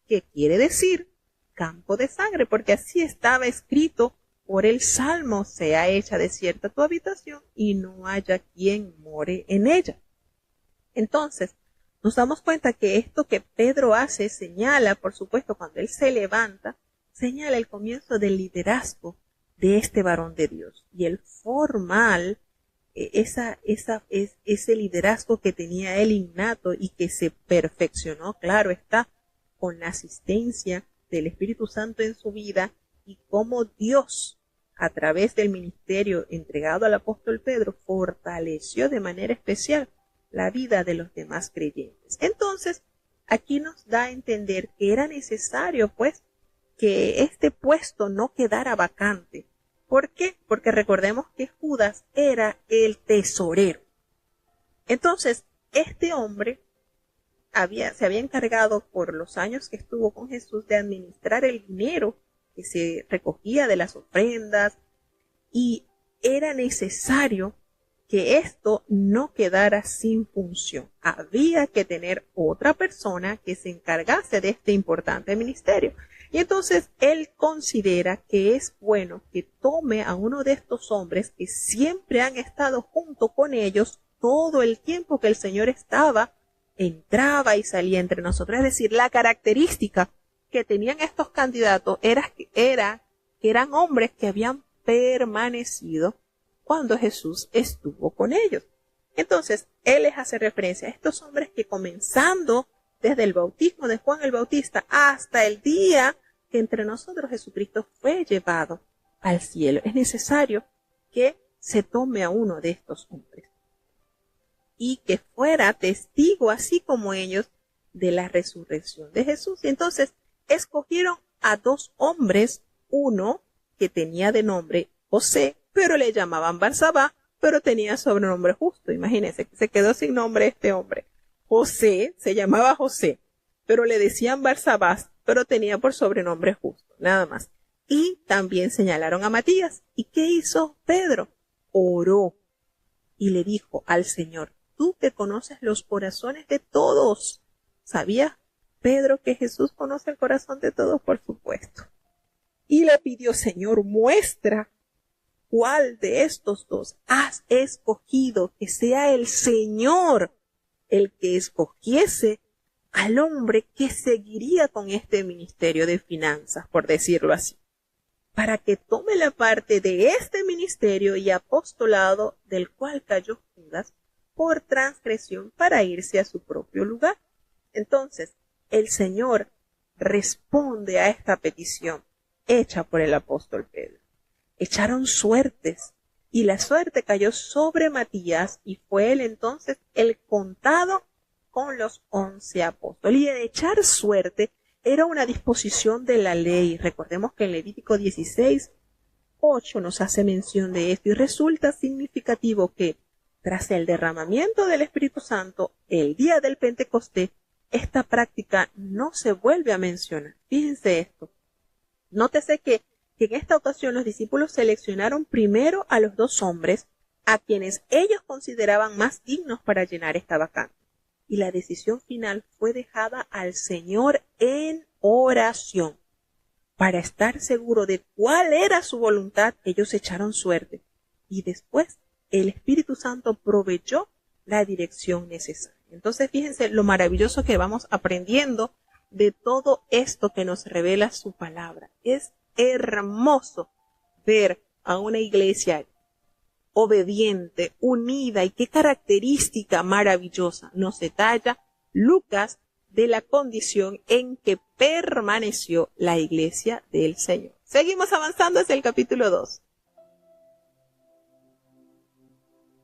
que quiere decir campo de sangre, porque así estaba escrito por el Salmo: sea hecha desierta tu habitación y no haya quien more en ella. Entonces, nos damos cuenta que esto que Pedro hace señala, por supuesto, cuando él se levanta, señala el comienzo del liderazgo de este varón de Dios. Y el formal, ese liderazgo que tenía él innato y que se perfeccionó, claro está, con la asistencia del Espíritu Santo en su vida, y cómo Dios, a través del ministerio entregado al apóstol Pedro, fortaleció de manera especial la vida de los demás creyentes. Entonces, aquí nos da a entender que era necesario, pues, que este puesto no quedara vacante. ¿Por qué? Porque recordemos que Judas era el tesorero. Entonces, este hombre se había encargado por los años que estuvo con Jesús de administrar el dinero que se recogía de las ofrendas, y era necesario que esto no quedara sin función. Había que tener otra persona que se encargase de este importante ministerio. Y entonces él considera que es bueno que tome a uno de estos hombres que siempre han estado junto con ellos todo el tiempo que el Señor entraba y salía entre nosotros. Es decir, la característica que tenían estos candidatos era que eran hombres que habían permanecido cuando Jesús estuvo con ellos. Entonces, él les hace referencia a estos hombres que, comenzando desde el bautismo de Juan el Bautista hasta el día que entre nosotros Jesucristo fue llevado al cielo, es necesario que se tome a uno de estos hombres y que fuera testigo, así como ellos, de la resurrección de Jesús. Y entonces escogieron a 2 hombres, uno que tenía de nombre José, pero le llamaban Barsabá, pero tenía sobrenombre Justo. Imagínense, se quedó sin nombre este hombre. José, se llamaba José, pero le decían Barsabás, pero tenía por sobrenombre Justo, nada más. Y también señalaron a Matías. ¿Y qué hizo Pedro? Oró y le dijo al Señor: tú que conoces los corazones de todos. ¿Sabía Pedro que Jesús conoce el corazón de todos? Por supuesto. Y le pidió: Señor, muestra cuál de estos 2 has escogido, que sea el Señor el que escogiese al hombre que seguiría con este ministerio de finanzas, por decirlo así, para que tome la parte de este ministerio y apostolado del cual cayó Judas por transgresión, para irse a su propio lugar. Entonces, el Señor responde a esta petición hecha por el apóstol Pedro. Echaron suertes Y la suerte cayó sobre Matías, y fue él entonces el contado con los 11 apóstoles. Y el echar suerte era una disposición de la ley. Recordemos que en Levítico 16:8 nos hace mención de esto, y resulta significativo que tras el derramamiento del Espíritu Santo, el día del Pentecostés, esta práctica no se vuelve a mencionar. Fíjense esto. Nótese que en esta ocasión los discípulos seleccionaron primero a los 2 hombres a quienes ellos consideraban más dignos para llenar esta vacante. Y la decisión final fue dejada al Señor en oración. Para estar seguro de cuál era su voluntad, ellos echaron suerte. Y después el Espíritu Santo proveyó la dirección necesaria. Entonces, fíjense lo maravilloso que vamos aprendiendo de todo esto que nos revela su palabra. Es hermoso ver a una iglesia obediente, unida, y qué característica maravillosa nos detalla Lucas de la condición en que permaneció la iglesia del Señor. Seguimos avanzando hacia el capítulo 2.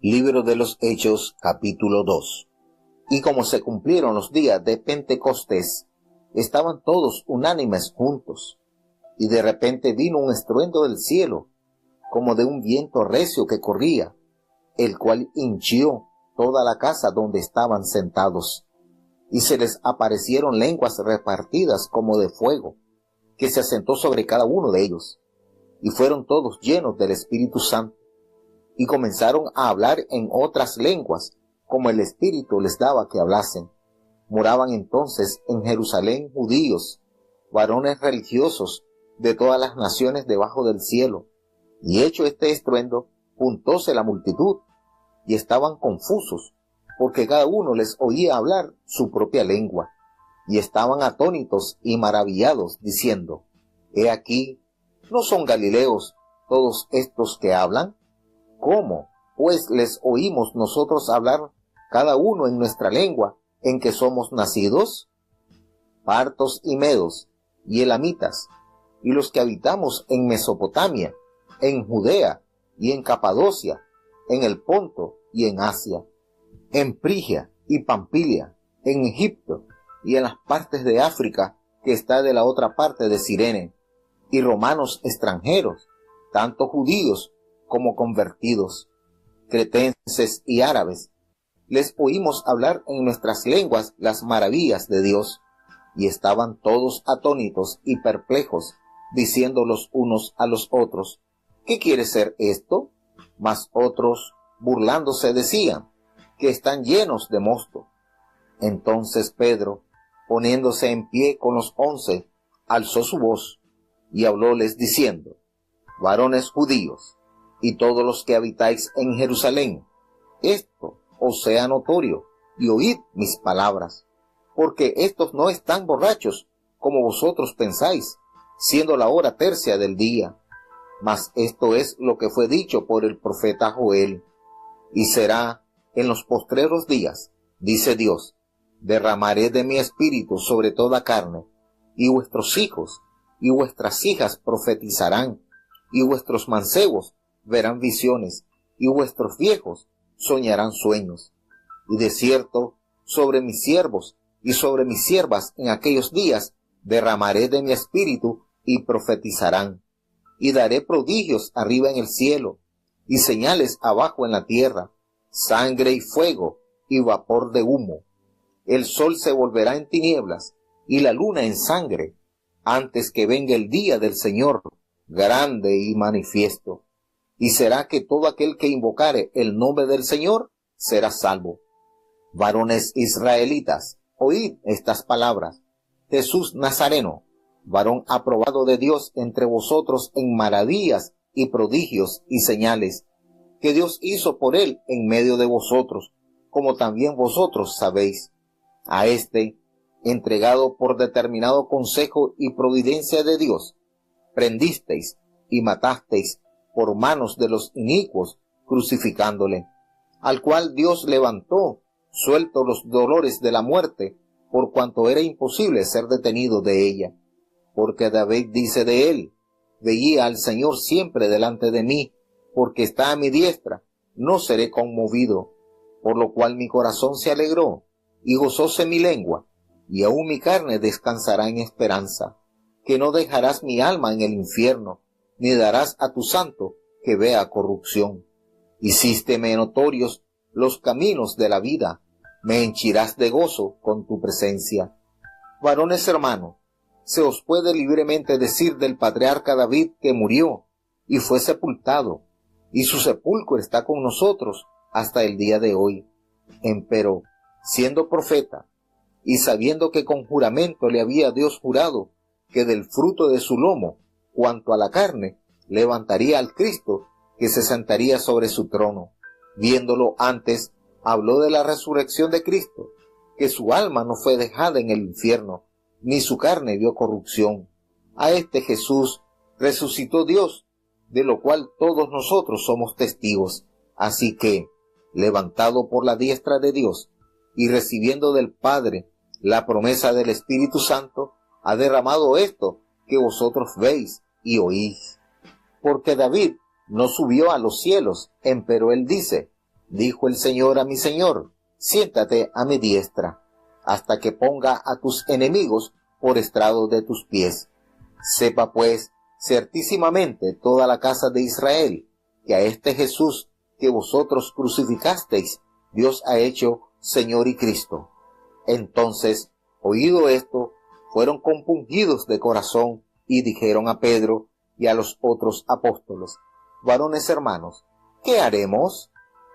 Libro de los Hechos, capítulo 2. Y como se cumplieron los días de Pentecostés, estaban todos unánimes juntos. Y de repente vino un estruendo del cielo, como de un viento recio que corría, el cual hinchió toda la casa donde estaban sentados. Y se les aparecieron lenguas repartidas como de fuego, que se asentó sobre cada uno de ellos. Y fueron todos llenos del Espíritu Santo, y comenzaron a hablar en otras lenguas, como el Espíritu les daba que hablasen. Moraban entonces en Jerusalén judíos, varones religiosos de todas las naciones debajo del cielo. Y hecho este estruendo, juntóse la multitud, y estaban confusos, porque cada uno les oía hablar su propia lengua. Y estaban atónitos y maravillados, diciendo: He aquí, ¿no son galileos todos estos que hablan? ¿Cómo, pues, les oímos nosotros hablar cada uno en nuestra lengua en que somos nacidos? Partos y medos, y elamitas, y los que habitamos en Mesopotamia, en Judea y en Capadocia, en el Ponto y en Asia, en Frigia y Pamfilia, en Egipto y en las partes de África que está de la otra parte de Cirene, y romanos extranjeros, tanto judíos como convertidos, cretenses y árabes, les oímos hablar en nuestras lenguas las maravillas de Dios. Y estaban todos atónitos y perplejos, diciendo los unos a los otros: ¿Qué quiere ser esto? Mas otros, burlándose, decían: que están llenos de mosto. Entonces Pedro, poniéndose en pie con los 11, alzó su voz y hablóles diciendo: Varones judíos, y todos los que habitáis en Jerusalén, esto os sea notorio, y oíd mis palabras, porque estos no están borrachos, como vosotros pensáis, siendo la hora tercia del día. Mas esto es lo que fue dicho por el profeta Joel. Y será en los postreros días, dice Dios, derramaré de mi espíritu sobre toda carne, y vuestros hijos y vuestras hijas profetizarán, y vuestros mancebos verán visiones, y vuestros viejos soñarán sueños. Y de cierto, sobre mis siervos y sobre mis siervas en aquellos días derramaré de mi espíritu, y profetizarán. Y daré prodigios arriba en el cielo, y señales abajo en la tierra, sangre y fuego, y vapor de humo. El sol se volverá en tinieblas, y la luna en sangre, antes que venga el día del Señor, grande y manifiesto. Y será que todo aquel que invocare el nombre del Señor será salvo. Varones israelitas, oíd estas palabras. Jesús Nazareno, varón aprobado de Dios entre vosotros en maravillas y prodigios y señales, que Dios hizo por él en medio de vosotros, como también vosotros sabéis. A éste, entregado por determinado consejo y providencia de Dios, prendisteis y matasteis por manos de los inicuos, crucificándole, al cual Dios levantó, suelto los dolores de la muerte, por cuanto era imposible ser detenido de ella. Porque David dice de él: veía al Señor siempre delante de mí, porque está a mi diestra, no seré conmovido, por lo cual mi corazón se alegró, y gozóse mi lengua, y aún mi carne descansará en esperanza, que no dejarás mi alma en el infierno, ni darás a tu santo que vea corrupción. Hicísteme notorios los caminos de la vida, me henchirás de gozo con tu presencia. Varones hermanos, se os puede libremente decir del patriarca David que murió y fue sepultado, y su sepulcro está con nosotros hasta el día de hoy. Empero, siendo profeta, y sabiendo que con juramento le había Dios jurado que del fruto de su lomo, cuanto a la carne, levantaría al Cristo que se sentaría sobre su trono. Viéndolo antes, habló de la resurrección de Cristo, que su alma no fue dejada en el infierno, ni su carne vio corrupción. A este Jesús resucitó Dios, de lo cual todos nosotros somos testigos. Así que, levantado por la diestra de Dios, y recibiendo del Padre la promesa del Espíritu Santo, ha derramado esto que vosotros veis y oís. Porque David no subió a los cielos, empero él dice, dijo el Señor a mi Señor, siéntate a mi diestra, hasta que ponga a tus enemigos por estrado de tus pies. Sepa pues, certísimamente toda la casa de Israel, que a este Jesús que vosotros crucificasteis, Dios ha hecho Señor y Cristo. Entonces, oído esto, fueron compungidos de corazón y dijeron a Pedro y a los otros apóstoles, varones hermanos, ¿qué haremos?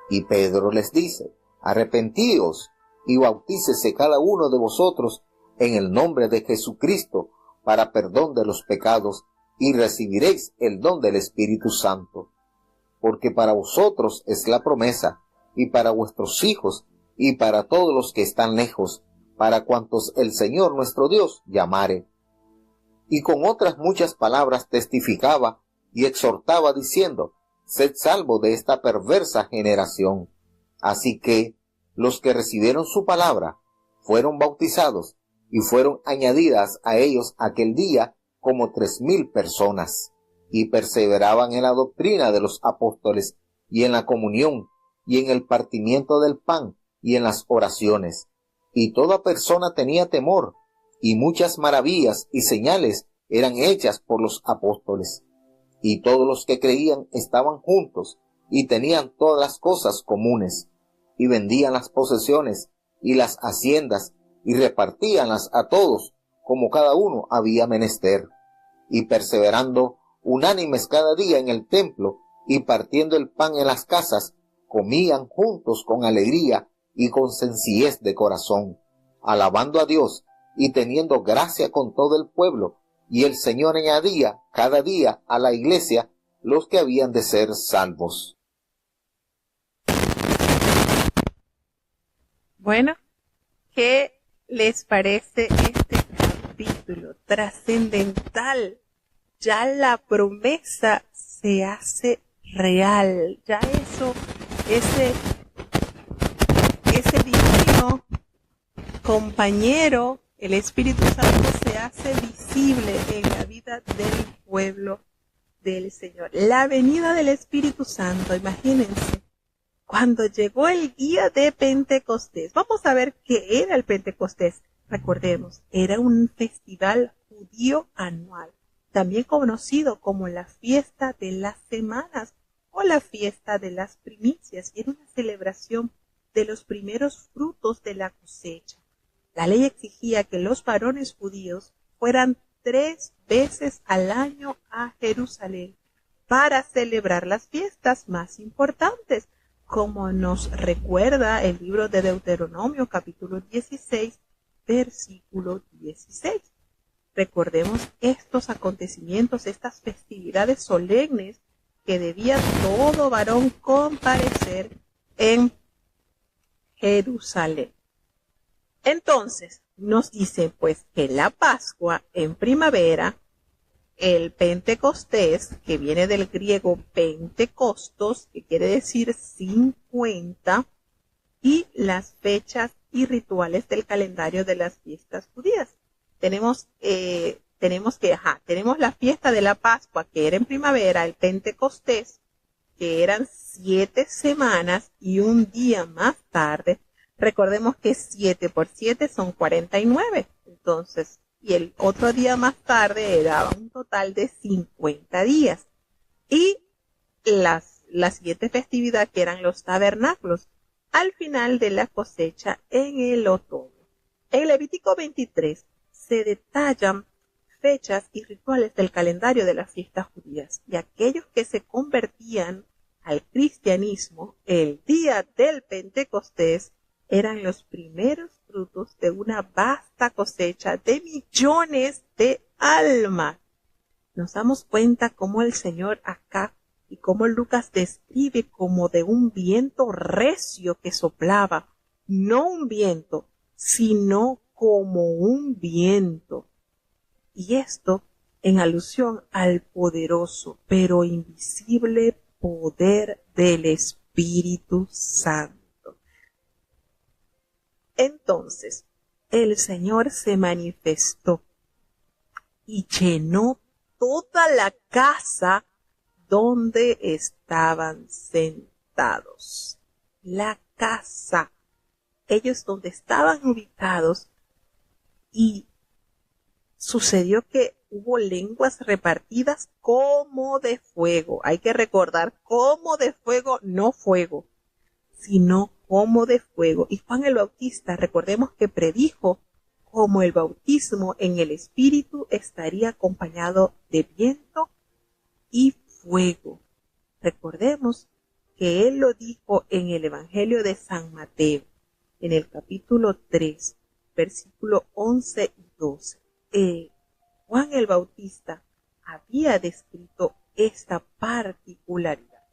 Y Pedro les dice, arrepentíos y bautícese cada uno de vosotros en el nombre de Jesucristo para perdón de los pecados, y recibiréis el don del Espíritu Santo. Porque para vosotros es la promesa, y para vuestros hijos, y para todos los que están lejos, para cuantos el Señor nuestro Dios llamare. Y con otras muchas palabras testificaba y exhortaba diciendo, sed salvo de esta perversa generación. Así que los que recibieron su palabra fueron bautizados, y fueron añadidas a ellos aquel día como 3,000 personas, y perseveraban en la doctrina de los apóstoles, y en la comunión, y en el partimiento del pan, y en las oraciones. Y toda persona tenía temor, y muchas maravillas y señales eran hechas por los apóstoles. Y todos los que creían estaban juntos, y tenían todas las cosas comunes, y vendían las posesiones y las haciendas, y repartíanlas a todos, como cada uno había menester. Y perseverando unánimes cada día en el templo, y partiendo el pan en las casas, comían juntos con alegría y con sencillez de corazón, alabando a Dios y teniendo gracia con todo el pueblo, y el Señor añadía cada día a la iglesia los que habían de ser salvos. Bueno, ¿qué les parece este capítulo trascendental? Ya la promesa se hace real, ya ese divino compañero, el Espíritu Santo, se hace visible en la vida del pueblo del Señor. La venida del Espíritu Santo, imagínense, cuando llegó el día de Pentecostés. Vamos a ver qué era el Pentecostés. Recordemos, era un festival judío anual, también conocido como la fiesta de las semanas o la fiesta de las primicias, y era una celebración de los primeros frutos de la cosecha. La ley exigía que los varones judíos fueran 3 veces al año a Jerusalén para celebrar las fiestas más importantes, como nos recuerda el libro de Deuteronomio, capítulo 16, versículo 16. Recordemos estos acontecimientos, estas festividades solemnes que debía todo varón comparecer en Jerusalén. Entonces, nos dice pues que la Pascua en primavera, el Pentecostés, que viene del griego Pentecostos, que quiere decir 50, y las fechas y rituales del calendario de las fiestas judías. Tenemos la fiesta de la Pascua, que era en primavera, el Pentecostés, que eran 7 semanas y un día más tarde, recordemos que 7 por 7 son 49. Entonces, y el otro día más tarde era un total de 50 días. Y la siguiente festividad, que eran los tabernáculos, al final de la cosecha en el otoño. En Levítico 23 se detallan fechas y rituales del calendario de las fiestas judías, y aquellos que se convertían al cristianismo el día del Pentecostés eran los primeros frutos de una vasta cosecha de millones de almas. Nos damos cuenta cómo el Señor acá y cómo Lucas describe como de un viento recio que soplaba, no un viento, sino como un viento. Y esto en alusión al poderoso pero invisible poder del Espíritu Santo. Entonces, el Señor se manifestó y llenó toda la casa donde estaban sentados. La casa. Ellos donde estaban ubicados, y sucedió que hubo lenguas repartidas como de fuego. Hay que recordar, como de fuego, no fuego, sino como de fuego. Y Juan el Bautista, recordemos que predijo como el bautismo en el Espíritu estaría acompañado de viento y fuego. Recordemos que él lo dijo en el Evangelio de San Mateo, en el capítulo 3, versículo 11 y 12. Juan el Bautista había descrito esta particularidad.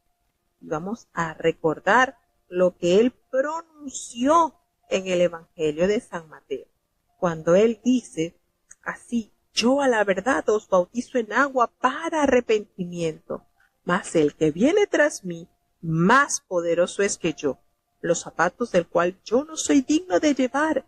Y vamos a recordar lo que él pronunció en el Evangelio de San Mateo, cuando él dice así: yo a la verdad os bautizo en agua para arrepentimiento, mas el que viene tras mí, más poderoso es que yo, los zapatos del cual yo no soy digno de llevar.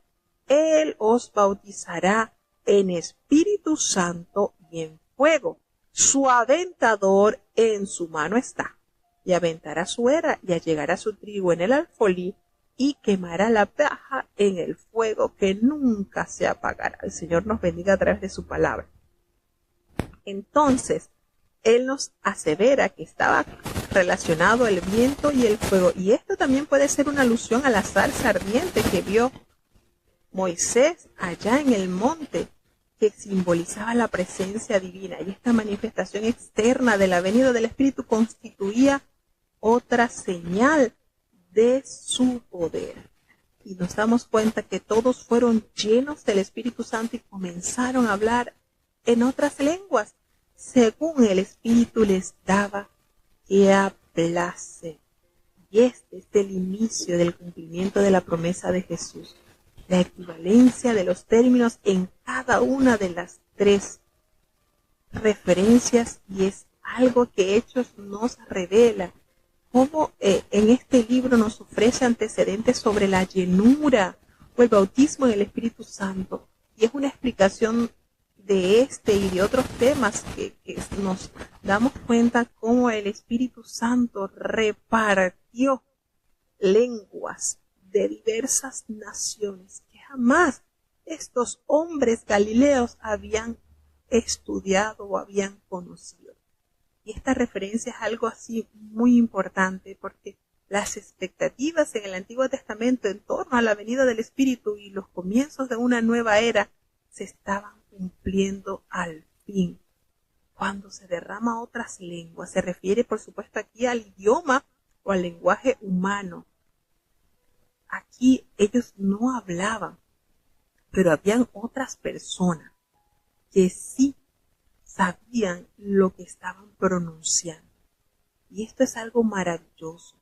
Él os bautizará en Espíritu Santo y en fuego. Su aventador en su mano está, y aventará su era y allegará su trigo en el alfolí, y quemará la paja en el fuego que nunca se apagará. El Señor nos bendiga a través de su palabra. Entonces, Él nos asevera que estaba relacionado el viento y el fuego. Y esto también puede ser una alusión a la zarza ardiente que vio Moisés allá en el monte, que simbolizaba la presencia divina. Y esta manifestación externa de la venida del Espíritu constituía otra señal de su poder. Y nos damos cuenta que todos fueron llenos del Espíritu Santo y comenzaron a hablar en otras lenguas, según el Espíritu les daba que hablasen. Y este es el inicio del cumplimiento de la promesa de Jesús, la equivalencia de los términos en cada una de las tres referencias, y es algo que Hechos nos revela, como en este libro nos ofrece antecedentes sobre la llenura o el bautismo en el Espíritu Santo, y es una explicación de este y de otros temas que nos damos cuenta cómo el Espíritu Santo repartió lenguas de diversas naciones que jamás estos hombres galileos habían estudiado o habían conocido. Y esta referencia es algo así muy importante, porque las expectativas en el Antiguo Testamento en torno a la venida del Espíritu y los comienzos de una nueva era se estaban cumpliendo al fin. Cuando se derrama otras lenguas, se refiere por supuesto aquí al idioma o al lenguaje humano. Aquí ellos no hablaban, pero habían otras personas que sí sabían lo que estaban pronunciando. Y esto es algo maravilloso,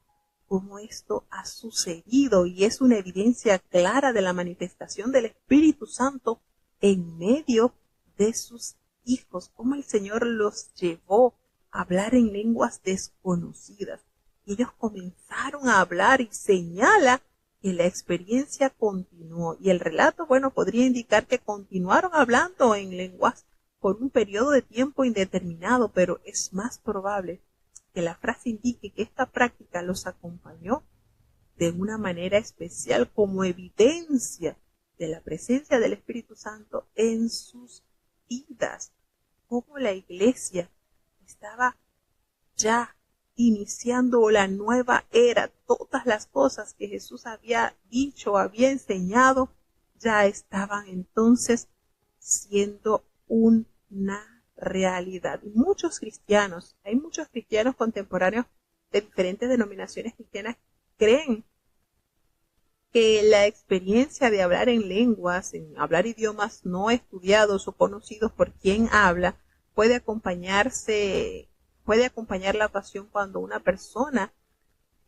como esto ha sucedido, y es una evidencia clara de la manifestación del Espíritu Santo en medio de sus hijos, como el Señor los llevó a hablar en lenguas desconocidas. Y ellos comenzaron a hablar, y señala que la experiencia continuó. Y el relato, podría indicar que continuaron hablando en lenguas por un periodo de tiempo indeterminado, pero es más probable que la frase indique que esta práctica los acompañó de una manera especial como evidencia de la presencia del Espíritu Santo en sus vidas, como la iglesia estaba ya iniciando la nueva era. Todas las cosas que Jesús había dicho, había enseñado, ya estaban entonces siendo una realidad. Y hay muchos cristianos contemporáneos de diferentes denominaciones cristianas que creen que la experiencia de hablar en lenguas, en hablar idiomas no estudiados o conocidos por quien habla, puede acompañar la ocasión cuando una persona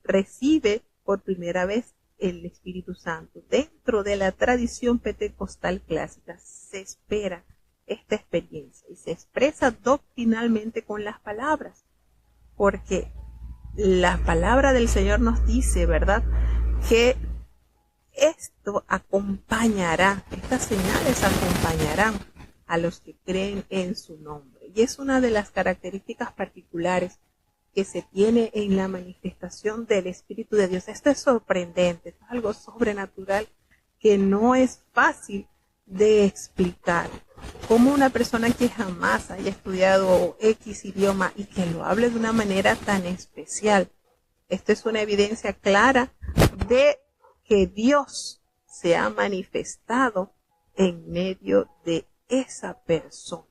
recibe por primera vez el Espíritu Santo. Dentro de la tradición pentecostal clásica se espera esta experiencia y se expresa doctrinalmente con las palabras, porque la palabra del Señor nos dice, ¿verdad?, que esto acompañará, estas señales acompañarán a los que creen en su nombre. Y es una de las características particulares que se tiene en la manifestación del Espíritu de Dios. Esto es sorprendente, es algo sobrenatural que no es fácil de explicar. Como una persona que jamás haya estudiado X idioma y que lo hable de una manera tan especial. Esto es una evidencia clara de que Dios se ha manifestado en medio de esa persona.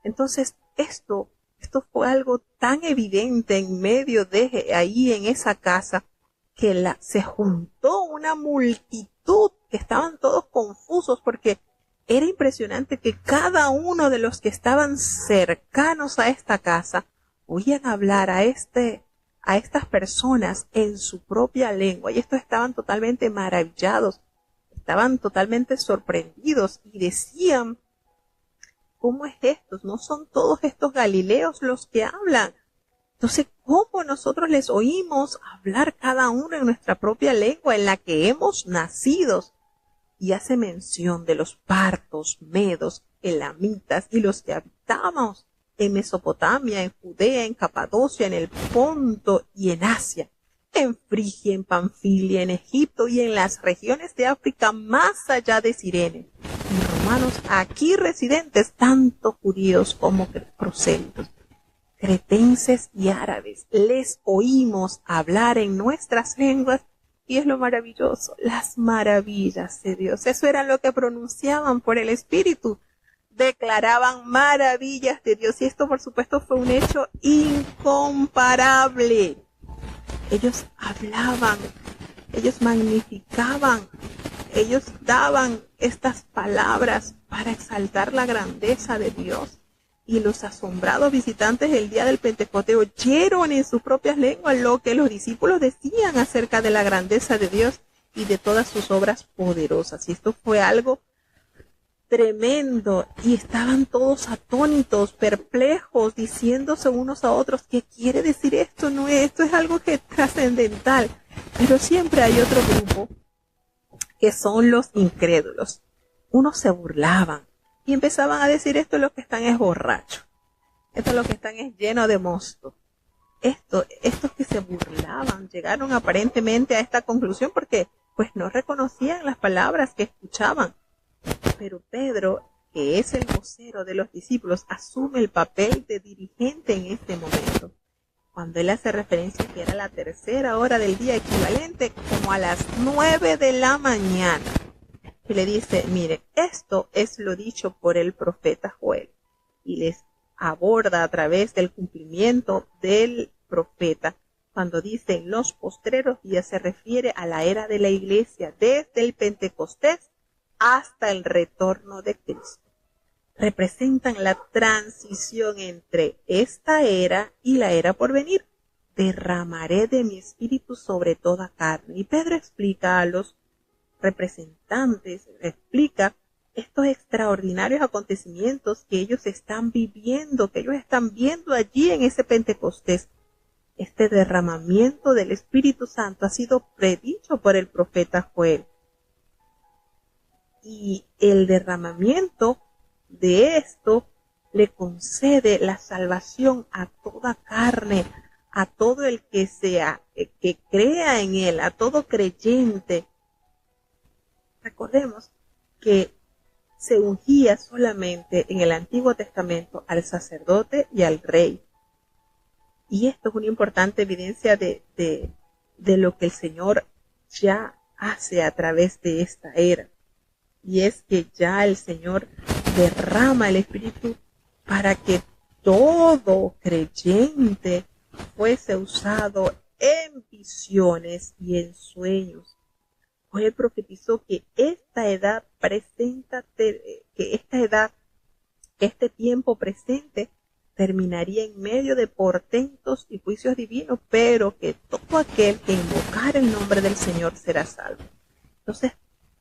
Entonces, esto fue algo tan evidente en medio de ahí en esa casa que se juntó una multitud que estaban todos confusos porque era impresionante que cada uno de los que estaban cercanos a esta casa oían hablar a estas personas en su propia lengua, y estos estaban totalmente maravillados, estaban totalmente sorprendidos y decían: ¿cómo es esto? ¿No son todos estos galileos los que hablan? Entonces, ¿cómo nosotros les oímos hablar cada uno en nuestra propia lengua en la que hemos nacido? Y hace mención de los partos, medos, elamitas y los que habitábamos en Mesopotamia, en Judea, en Capadocia, en el Ponto y en Asia, en Frigia, en Panfilia, en Egipto y en las regiones de África más allá de Cirene. Y romanos aquí residentes, tanto judíos como prosélitos, cretenses y árabes, les oímos hablar en nuestras lenguas. Y es lo maravilloso, las maravillas de Dios. Eso era lo que pronunciaban por el Espíritu. Declaraban maravillas de Dios. Y esto, por supuesto, fue un hecho incomparable. Ellos hablaban, ellos magnificaban, ellos daban estas palabras para exaltar la grandeza de Dios. Y los asombrados visitantes el día del Pentecostés oyeron en sus propias lenguas lo que los discípulos decían acerca de la grandeza de Dios y de todas sus obras poderosas. Y esto fue algo tremendo, y estaban todos atónitos, perplejos, diciéndose unos a otros: ¿qué quiere decir esto? No, esto es algo que es trascendental. Pero siempre hay otro grupo que son los incrédulos. Unos se burlaban y empezaban a decir: esto es lo que están es borracho, esto es lo que están es lleno de mosto. Estos que se burlaban llegaron aparentemente a esta conclusión porque pues no reconocían las palabras que escuchaban. Pero Pedro, que es el vocero de los discípulos, asume el papel de dirigente en este momento, cuando él hace referencia que era la tercera hora del día, equivalente como a las 9 de la mañana. Y le dice: mire, esto es lo dicho por el profeta Joel. Y les aborda a través del cumplimiento del profeta. Cuando dice en los postreros días, se refiere a la era de la iglesia, desde el Pentecostés hasta el retorno de Cristo. Representan la transición entre esta era y la era por venir. Derramaré de mi espíritu sobre toda carne. Y Pedro explica a los representantes, explica estos extraordinarios acontecimientos que ellos están viviendo, que ellos están viendo allí en ese Pentecostés. Este derramamiento del Espíritu Santo ha sido predicho por el profeta Joel. Y el derramamiento de esto le concede la salvación a toda carne, a todo el que que crea en él, a todo creyente. Recordemos que se ungía solamente en el Antiguo Testamento al sacerdote y al rey. Y esto es una importante evidencia de lo que el Señor ya hace a través de esta era. Y es que ya el Señor derrama el Espíritu para que todo creyente fuese usado en visiones y en sueños. Pues él profetizó que este tiempo presente terminaría en medio de portentos y juicios divinos, pero que todo aquel que invocara el nombre del Señor será salvo. Entonces,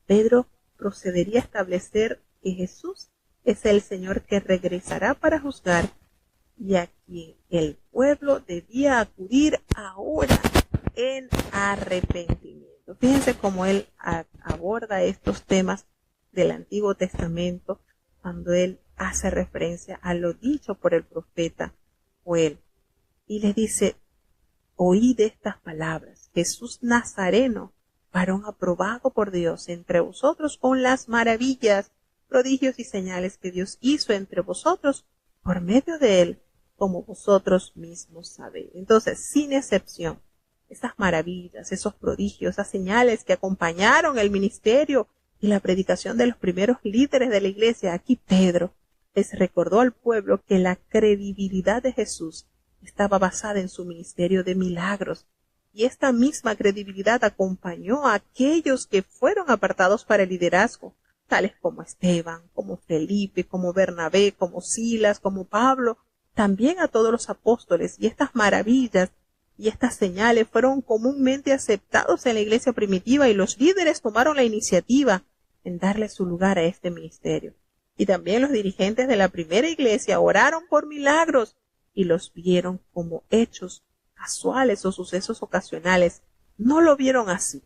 Pedro procedería a establecer que Jesús es el Señor que regresará para juzgar y a quien el pueblo debía acudir ahora en arrepentimiento. Fíjense cómo él aborda estos temas del Antiguo Testamento cuando él hace referencia a lo dicho por el profeta Joel. Y les dice, oíd estas palabras, Jesús Nazareno, varón aprobado por Dios entre vosotros con las maravillas, prodigios y señales que Dios hizo entre vosotros por medio de él, como vosotros mismos sabéis. Entonces, sin excepción, esas maravillas, esos prodigios, esas señales que acompañaron el ministerio y la predicación de los primeros líderes de la iglesia, aquí Pedro les recordó al pueblo que la credibilidad de Jesús estaba basada en su ministerio de milagros, y esta misma credibilidad acompañó a aquellos que fueron apartados para el liderazgo, tales como Esteban, como Felipe, como Bernabé, como Silas, como Pablo, también a todos los apóstoles, y estas maravillas y estas señales fueron comúnmente aceptados en la iglesia primitiva, y los líderes tomaron la iniciativa en darle su lugar a este ministerio. Y también los dirigentes de la primera iglesia oraron por milagros y los vieron como hechos casuales o sucesos ocasionales. No lo vieron así.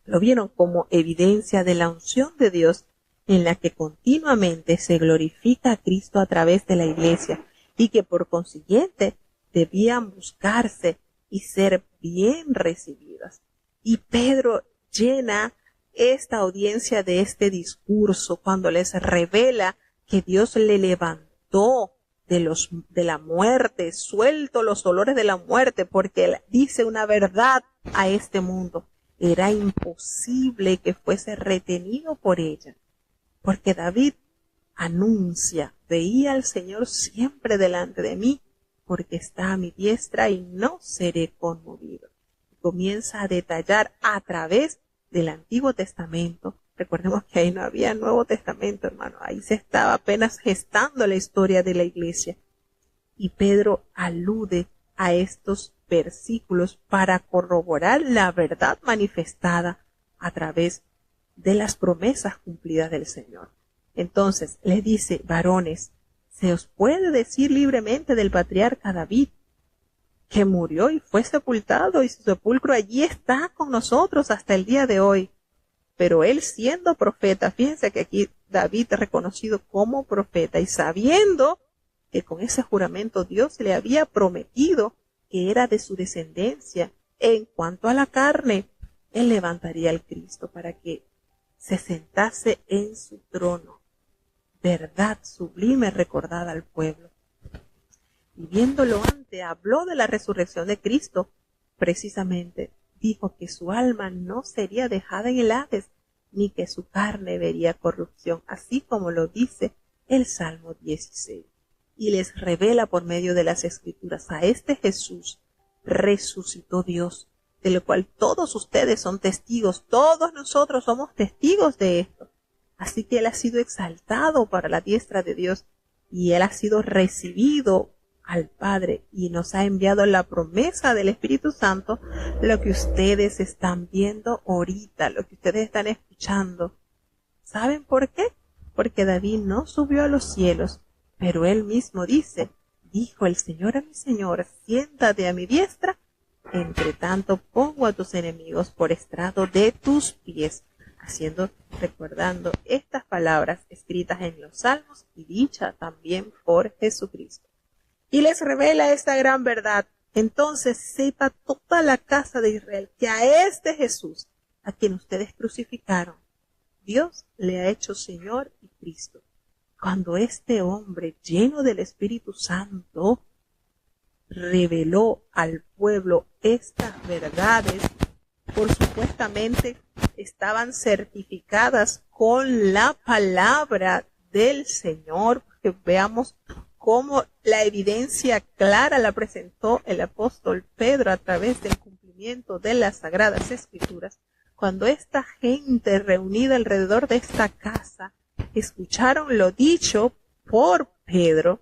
Lo vieron como evidencia de la unción de Dios en la que continuamente se glorifica a Cristo a través de la iglesia, y que por consiguiente debían buscarse y ser bien recibidas. Y Pedro llena esta audiencia de este discurso cuando les revela que Dios le levantó de la muerte, suelto los dolores de la muerte, porque él dice una verdad a este mundo. Era imposible que fuese retenido por ella, porque David anuncia, veía al Señor siempre delante de mí, porque está a mi diestra y no seré conmovido. Comienza a detallar a través del Antiguo Testamento. Recordemos que ahí no había Nuevo Testamento, hermano. Ahí se estaba apenas gestando la historia de la iglesia. Y Pedro alude a estos versículos para corroborar la verdad manifestada a través de las promesas cumplidas del Señor. Entonces, les dice, varones, se os puede decir libremente del patriarca David, que murió y fue sepultado, y su sepulcro allí está con nosotros hasta el día de hoy. Pero él, siendo profeta, fíjense que aquí David es reconocido como profeta, y sabiendo que con ese juramento Dios le había prometido que era de su descendencia, en cuanto a la carne, él levantaría al Cristo para que se sentase en su trono. Verdad sublime recordada al pueblo. Y viéndolo antes, habló de la resurrección de Cristo. Precisamente dijo que su alma no sería dejada en el Hades, ni que su carne vería corrupción, así como lo dice el Salmo 16. Y les revela por medio de las Escrituras, a este Jesús resucitó Dios, de lo cual todos ustedes son testigos, todos nosotros somos testigos de esto. Así que él ha sido exaltado para la diestra de Dios, y él ha sido recibido al Padre, y nos ha enviado la promesa del Espíritu Santo, lo que ustedes están viendo ahorita, lo que ustedes están escuchando. ¿Saben por qué? Porque David no subió a los cielos, pero él mismo dice, dijo el Señor a mi Señor, siéntate a mi diestra, entre tanto pongo a tus enemigos por estrado de tus pies, recordando estas palabras escritas en los Salmos y dicha también por Jesucristo. Y les revela esta gran verdad, Entonces sepa toda la casa de Israel que a este Jesús, a quien ustedes crucificaron, Dios le ha hecho Señor y Cristo. Cuando este hombre, lleno del Espíritu Santo, reveló al pueblo estas verdades, por supuestamente estaban certificadas con la palabra del Señor, porque veamos cómo la evidencia clara la presentó el apóstol Pedro a través del cumplimiento de las Sagradas Escrituras. Cuando esta gente reunida alrededor de esta casa escucharon lo dicho por Pedro,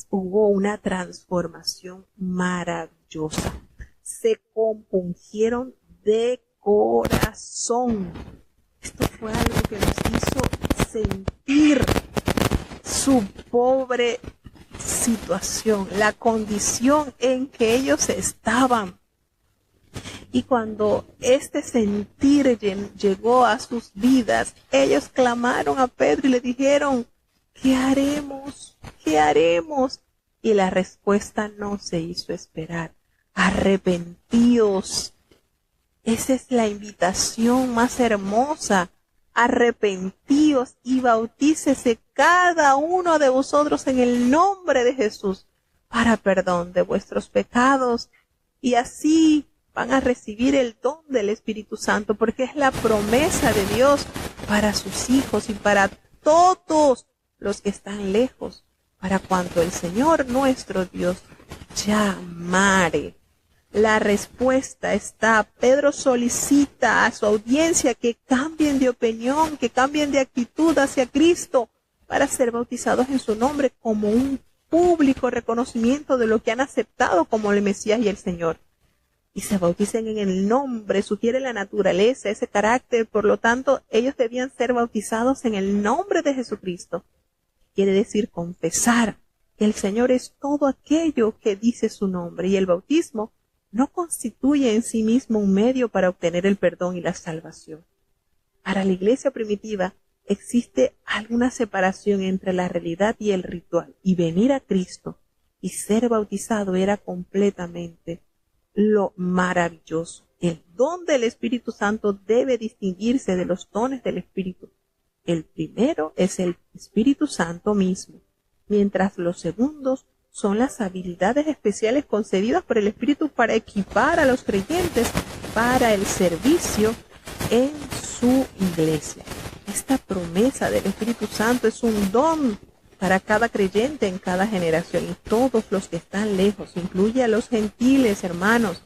hubo una transformación maravillosa. Se compungieron de corazón. Esto fue algo que nos hizo sentir su pobre situación, la condición en que ellos estaban. Y cuando este sentir llegó a sus vidas, ellos clamaron a Pedro y le dijeron, ¿qué haremos? ¿Qué haremos? Y la respuesta no se hizo esperar. Arrepentíos. Esa es la invitación más hermosa. Arrepentíos y bautícese cada uno de vosotros en el nombre de Jesús para perdón de vuestros pecados. Y así van a recibir el don del Espíritu Santo, porque es la promesa de Dios para sus hijos y para todos los que están lejos, para cuanto el Señor nuestro Dios llamare. La respuesta está. Pedro solicita a su audiencia que cambien de opinión, que cambien de actitud hacia Cristo para ser bautizados en su nombre como un público reconocimiento de lo que han aceptado como el Mesías y el Señor. Y se bauticen en el nombre, sugiere la naturaleza, ese carácter. Por lo tanto, ellos debían ser bautizados en el nombre de Jesucristo. Quiere decir confesar que el Señor es todo aquello que dice su nombre, y el bautismo no constituye en sí mismo un medio para obtener el perdón y la salvación. Para la iglesia primitiva existe alguna separación entre la realidad y el ritual, y venir a Cristo y ser bautizado era completamente lo maravilloso. El don del Espíritu Santo debe distinguirse de los dones del Espíritu. El primero es el Espíritu Santo mismo, mientras los segundos son las habilidades especiales concedidas por el Espíritu para equipar a los creyentes para el servicio en su iglesia. Esta promesa del Espíritu Santo es un don para cada creyente en cada generación, y todos los que están lejos, incluye a los gentiles, hermanos.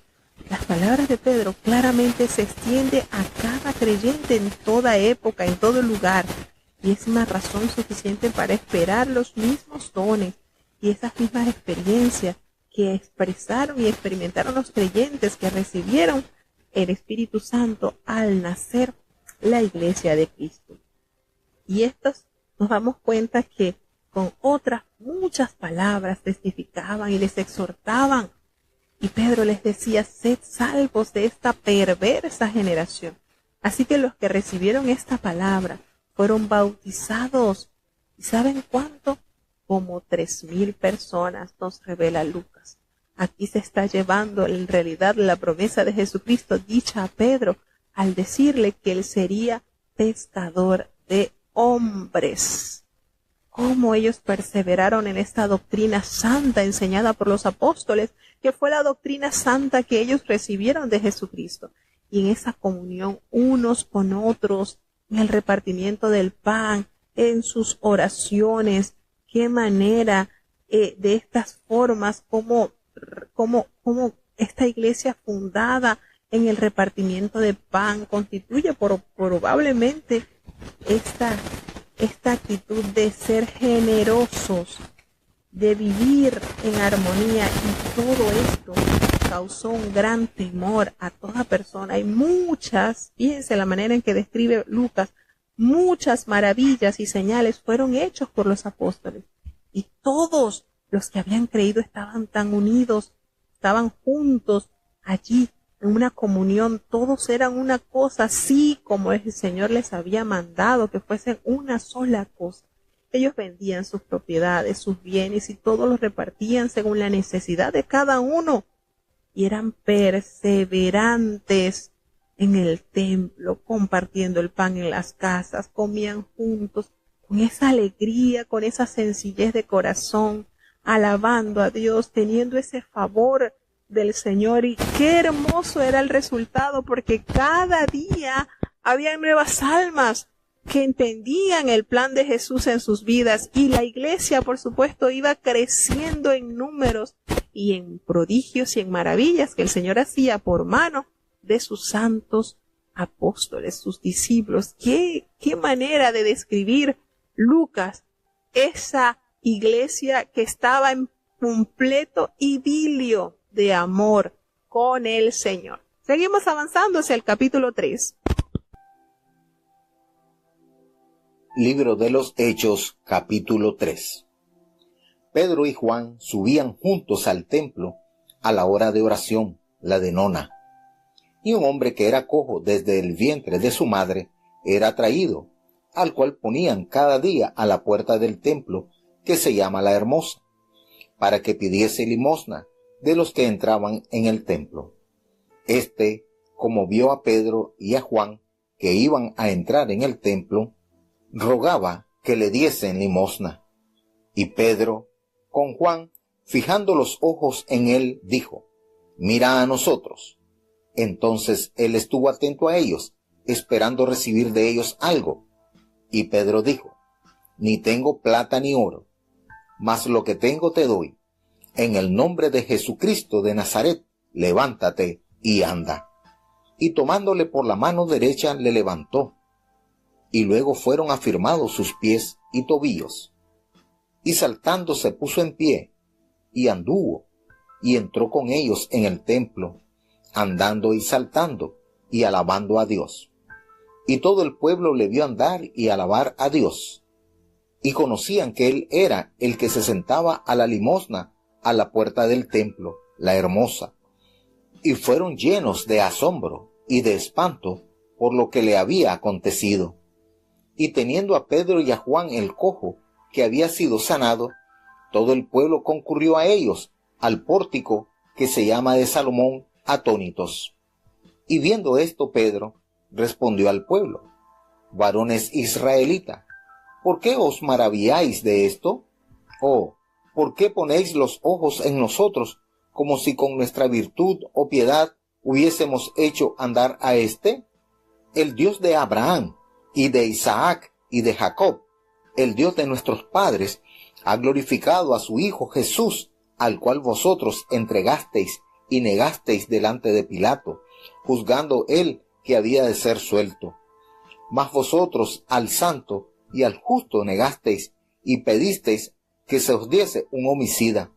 Las palabras de Pedro claramente se extiende a cada creyente en toda época, en todo lugar, y es una razón suficiente para esperar los mismos dones y esas mismas experiencias que expresaron y experimentaron los creyentes que recibieron el Espíritu Santo al nacer la iglesia de Cristo. Y estos nos damos cuenta que con otras muchas palabras testificaban y les exhortaban. Y Pedro les decía, sed salvos de esta perversa generación. Así que los que recibieron esta palabra fueron bautizados. ¿Y saben cuánto? Como 3,000 personas, nos revela Lucas. Aquí se está llevando en realidad la promesa de Jesucristo dicha a Pedro al decirle que él sería pescador de hombres. Cómo ellos perseveraron en esta doctrina santa enseñada por los apóstoles, que fue la doctrina santa que ellos recibieron de Jesucristo. Y en esa comunión unos con otros, en el repartimiento del pan, en sus oraciones, qué manera de estas formas, como esta iglesia fundada en el repartimiento de pan constituye probablemente esta actitud de ser generosos, de vivir en armonía, y todo esto causó un gran temor a toda persona. Hay muchas, fíjense la manera en que describe Lucas, muchas maravillas y señales fueron hechos por los apóstoles, y todos los que habían creído estaban tan unidos, estaban juntos allí en una comunión, todos eran una cosa, así como el Señor les había mandado que fuesen una sola cosa. Ellos vendían sus propiedades, sus bienes y todos los repartían según la necesidad de cada uno. Y eran perseverantes en el templo, compartiendo el pan en las casas, comían juntos, con esa alegría, con esa sencillez de corazón, alabando a Dios, teniendo ese favor del Señor. Y qué hermoso era el resultado, porque cada día había nuevas almas que entendían el plan de Jesús en sus vidas, y la iglesia, por supuesto, iba creciendo en números y en prodigios y en maravillas que el Señor hacía por mano de sus santos apóstoles, sus discípulos. Qué manera de describir Lucas esa iglesia que estaba en completo idilio de amor con el Señor. Seguimos avanzando hacia el capítulo 3. Libro de los Hechos, capítulo 3. Pedro y Juan subían juntos al templo a la hora de oración, la de nona. Y un hombre que era cojo desde el vientre de su madre era traído, al cual ponían cada día a la puerta del templo, que se llama la Hermosa, para que pidiese limosna de los que entraban en el templo. Este, como vio a Pedro y a Juan que iban a entrar en el templo, rogaba que le diesen limosna. Y Pedro, con Juan, fijando los ojos en él, dijo: «Mira a nosotros». Entonces él estuvo atento a ellos, esperando recibir de ellos algo. Y Pedro dijo: «Ni tengo plata ni oro, mas lo que tengo te doy. En el nombre de Jesucristo de Nazaret, levántate y anda». Y tomándole por la mano derecha, le levantó. Y luego fueron afirmados sus pies y tobillos. Y saltando se puso en pie, y anduvo, y entró con ellos en el templo, andando y saltando, y alabando a Dios. Y todo el pueblo le vio andar y alabar a Dios. Y conocían que él era el que se sentaba a la limosna a la puerta del templo, la Hermosa. Y fueron llenos de asombro y de espanto por lo que le había acontecido. Y teniendo a Pedro y a Juan el cojo, que había sido sanado, todo el pueblo concurrió a ellos, al pórtico que se llama de Salomón, atónitos. Y viendo esto, Pedro respondió al pueblo: «Varones israelitas, ¿por qué os maravilláis de esto? Oh, ¿por qué ponéis los ojos en nosotros, como si con nuestra virtud o piedad hubiésemos hecho andar a éste? El Dios de Abraham, y de Isaac, y de Jacob, el Dios de nuestros padres, ha glorificado a su Hijo Jesús, al cual vosotros entregasteis y negasteis delante de Pilato, juzgando él que había de ser suelto. Mas vosotros al santo y al justo negasteis, y pedisteis que se os diese un homicida,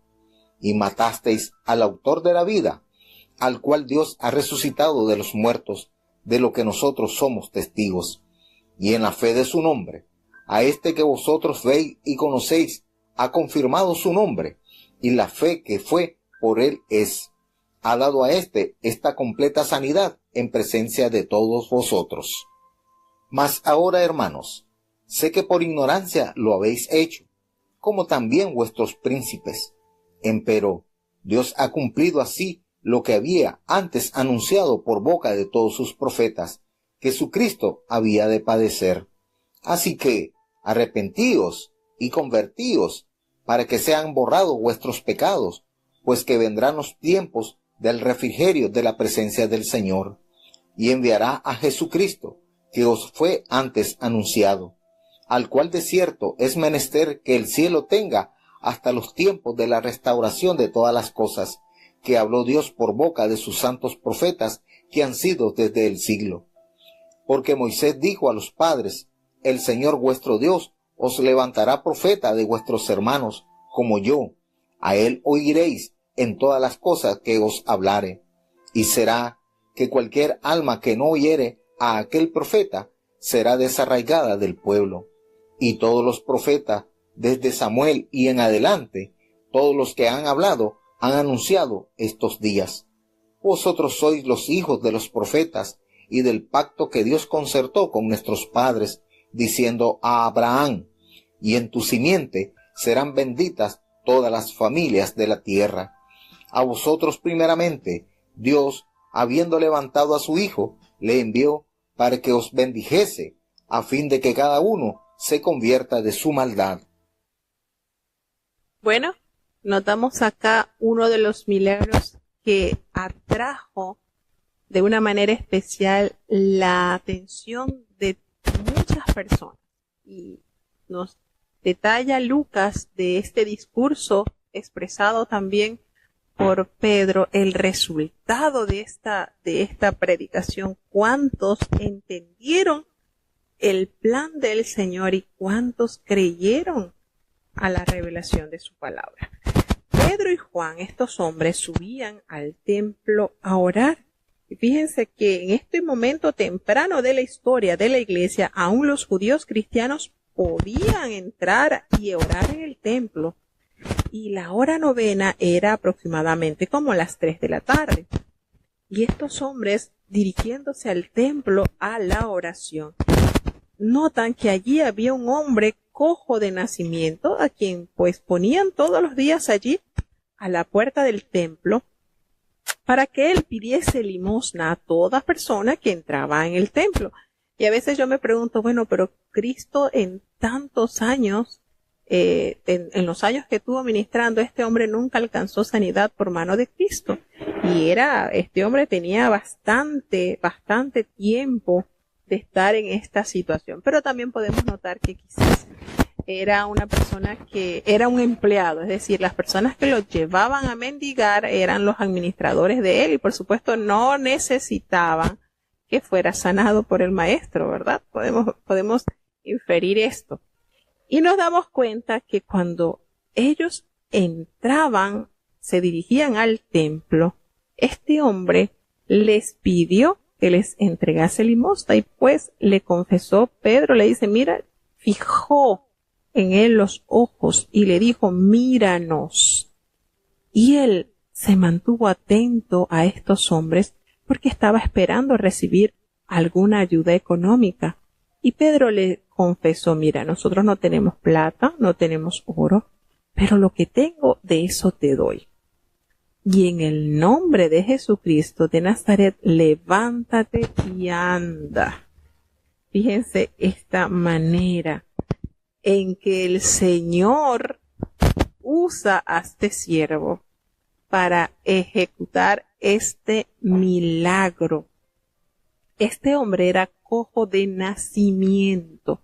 y matasteis al autor de la vida, al cual Dios ha resucitado de los muertos, de lo que nosotros somos testigos. Y en la fe de su nombre, a este que vosotros veis y conocéis, ha confirmado su nombre, y la fe que fue por él ha dado a esta completa sanidad en presencia de todos vosotros. Mas ahora, hermanos, sé que por ignorancia lo habéis hecho, como también vuestros príncipes. Empero Dios ha cumplido así lo que había antes anunciado por boca de todos sus profetas, que su Cristo había de padecer. Así que arrepentíos y convertíos, para que sean borrados vuestros pecados, pues que vendrán los tiempos del refrigerio de la presencia del Señor, y enviará a Jesucristo, que os fue antes anunciado, al cual de cierto es menester que el cielo tenga hasta los tiempos de la restauración de todas las cosas, que habló Dios por boca de sus santos profetas que han sido desde el siglo. Porque Moisés dijo a los padres: el Señor vuestro Dios os levantará profeta de vuestros hermanos, como yo. A él oiréis en todas las cosas que os hablare. Y será que cualquier alma que no oyere a aquel profeta será desarraigada del pueblo. Y todos los profetas, desde Samuel y en adelante, todos los que han hablado, han anunciado estos días. Vosotros sois los hijos de los profetas y del pacto que Dios concertó con nuestros padres, diciendo a Abraham: y en tu simiente serán benditas todas las familias de la tierra. A vosotros primeramente, Dios, habiendo levantado a su Hijo, le envió para que os bendijese, a fin de que cada uno se convierta de su maldad. Bueno, notamos acá uno de los milagros que atrajo de una manera especial la atención de muchas personas. Y nos detalla Lucas de este discurso expresado también por Pedro el resultado de esta predicación. ¿Cuántos entendieron el plan del Señor y cuántos creyeron a la revelación de su palabra? Pedro y Juan, estos hombres, subían al templo a orar. Y fíjense que en este momento temprano de la historia de la iglesia, aún los judíos cristianos podían entrar y orar en el templo. Y la hora novena era aproximadamente como las 3 de la tarde. Y estos hombres, dirigiéndose al templo a la oración, notan que allí había un hombre cojo de nacimiento, a quien pues ponían todos los días allí a la puerta del templo, para que él pidiese limosna a toda persona que entraba en el templo. Y a veces yo me pregunto, bueno, pero Cristo en tantos años, en los años que estuvo ministrando, este hombre nunca alcanzó sanidad por mano de Cristo. Y este hombre tenía bastante tiempo de estar en esta situación. Pero también podemos notar que quizás era una persona que era un empleado, es decir, las personas que lo llevaban a mendigar eran los administradores de él y por supuesto no necesitaban que fuera sanado por el maestro, ¿verdad? Podemos inferir esto. Y nos damos cuenta que cuando ellos entraban, se dirigían al templo, este hombre les pidió que les entregase limosna y pues le confesó, Pedro le dice, mira, fijó en él los ojos y le dijo, míranos. Y él se mantuvo atento a estos hombres porque estaba esperando recibir alguna ayuda económica. Y Pedro le confesó, mira, nosotros no tenemos plata, no tenemos oro, pero lo que tengo de eso te doy. Y en el nombre de Jesucristo de Nazaret, levántate y anda. Fíjense esta manera en que el Señor usa a este siervo para ejecutar este milagro. Este hombre era cojo de nacimiento.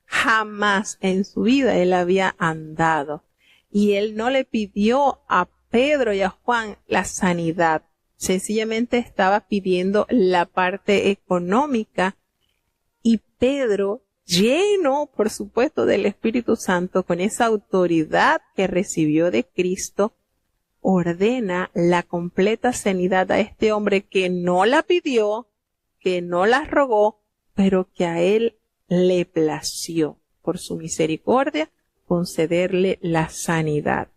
Jamás en su vida él había andado. Y él no le pidió a Pedro y a Juan la sanidad. Sencillamente estaba pidiendo la parte económica. Y Pedro, lleno, por supuesto, del Espíritu Santo, con esa autoridad que recibió de Cristo, ordena la completa sanidad a este hombre que no la pidió, que no la rogó, pero que a él le plació, por su misericordia, concederle la sanidad.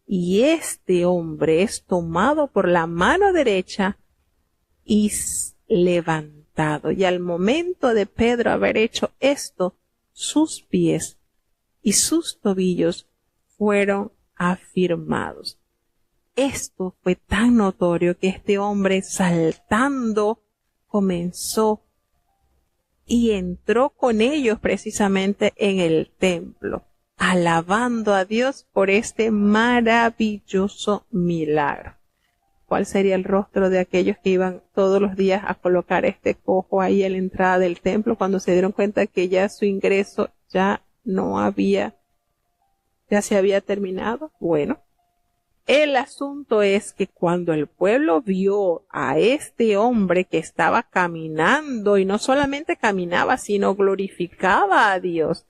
Y este hombre es tomado por la mano derecha y levantado. Y al momento de Pedro haber hecho esto, sus pies y sus tobillos fueron afirmados. Esto fue tan notorio que este hombre, saltando, comenzó y entró con ellos precisamente en el templo, alabando a Dios por este maravilloso milagro. ¿Cuál sería el rostro de aquellos que iban todos los días a colocar este cojo ahí a la entrada del templo cuando se dieron cuenta que ya su ingreso ya se había terminado? Bueno, el asunto es que cuando el pueblo vio a este hombre que estaba caminando, y no solamente caminaba, sino glorificaba a Dios,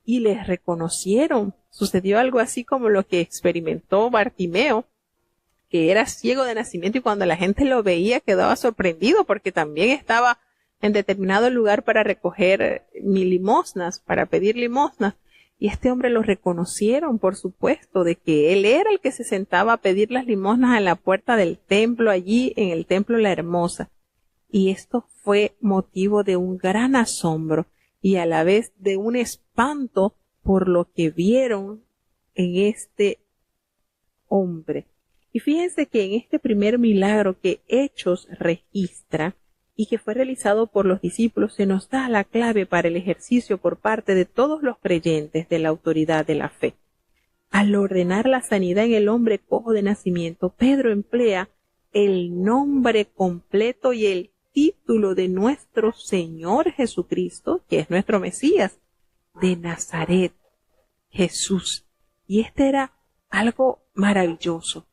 y les reconocieron, sucedió algo así como lo que experimentó Bartimeo, que era ciego de nacimiento, y cuando la gente lo veía quedaba sorprendido porque también estaba en determinado lugar para recoger limosnas, para pedir limosnas. Y este hombre lo reconocieron, por supuesto, de que él era el que se sentaba a pedir las limosnas en la puerta del templo, allí en el templo La Hermosa. Y esto fue motivo de un gran asombro y a la vez de un espanto por lo que vieron en este hombre. Y fíjense que en este primer milagro que Hechos registra y que fue realizado por los discípulos, se nos da la clave para el ejercicio por parte de todos los creyentes de la autoridad de la fe. Al ordenar la sanidad en el hombre cojo de nacimiento, Pedro emplea el nombre completo y el título de nuestro Señor Jesucristo, que es nuestro Mesías, de Nazaret, Jesús. Y este era algo maravilloso,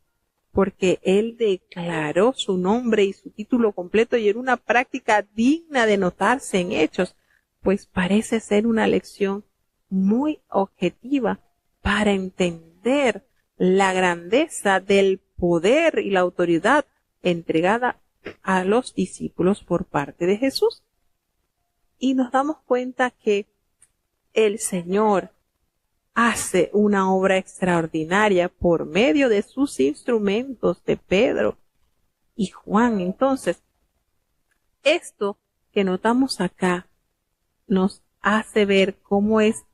porque él declaró su nombre y su título completo, y era una práctica digna de notarse en Hechos, pues parece ser una lección muy objetiva para entender la grandeza del poder y la autoridad entregada a los discípulos por parte de Jesús. Y nos damos cuenta que el Señor hace una obra extraordinaria por medio de sus instrumentos, de Pedro y Juan. Entonces, esto que notamos acá nos hace ver cómo es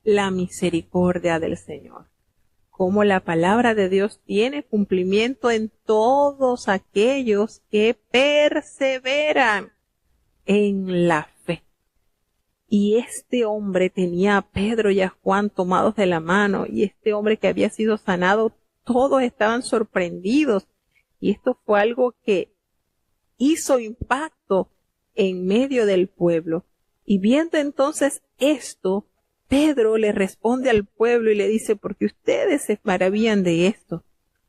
la misericordia del Señor, cómo la palabra de Dios tiene cumplimiento en todos aquellos que perseveran en la fe. Y este hombre tenía a Pedro y a Juan tomados de la mano, y este hombre que había sido sanado, todos estaban sorprendidos, y esto fue algo que hizo impacto en medio del pueblo. Y viendo entonces esto, Pedro le responde al pueblo y le dice: porque ustedes se maravillan de esto,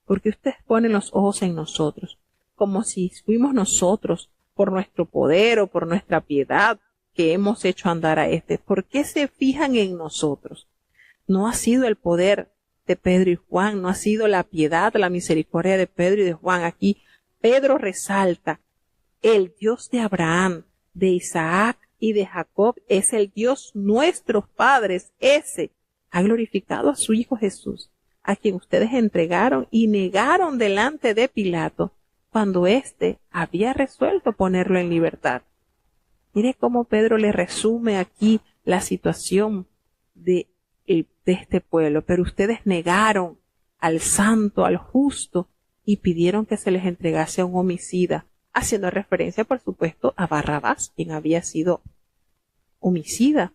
porque ustedes ponen los ojos en nosotros, como si fuimos nosotros, por nuestro poder o por nuestra piedad, que hemos hecho andar a este. ¿Por qué se fijan en nosotros? No ha sido el poder de Pedro y Juan, no ha sido la piedad, la misericordia de Pedro y de Juan. Aquí Pedro resalta: el Dios de Abraham, de Isaac y de Jacob es el Dios nuestros padres. Ese ha glorificado a su Hijo Jesús, a quien ustedes entregaron y negaron delante de Pilato, cuando éste había resuelto ponerlo en libertad. Mire cómo Pedro le resume aquí la situación de este pueblo. Pero ustedes negaron al santo, al justo, y pidieron que se les entregase a un homicida, haciendo referencia, por supuesto, a Barrabás, quien había sido homicida.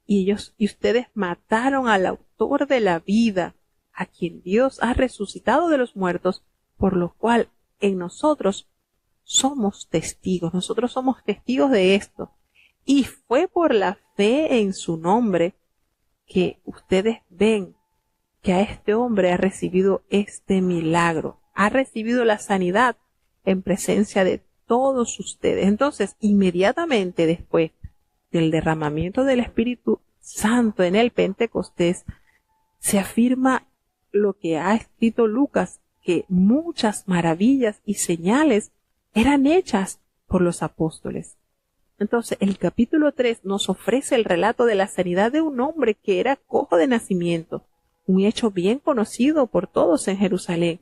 Y ustedes mataron al autor de la vida, a quien Dios ha resucitado de los muertos, por lo cual en nosotros somos testigos de esto. Y fue por la fe en su nombre que ustedes ven que a este hombre ha recibido este milagro, ha recibido la sanidad en presencia de todos ustedes. Entonces, inmediatamente después del derramamiento del Espíritu Santo en el Pentecostés, se afirma lo que ha escrito Lucas, que muchas maravillas y señales eran hechas por los apóstoles. Entonces, el capítulo 3 nos ofrece el relato de la sanidad de un hombre que era cojo de nacimiento, un hecho bien conocido por todos en Jerusalén.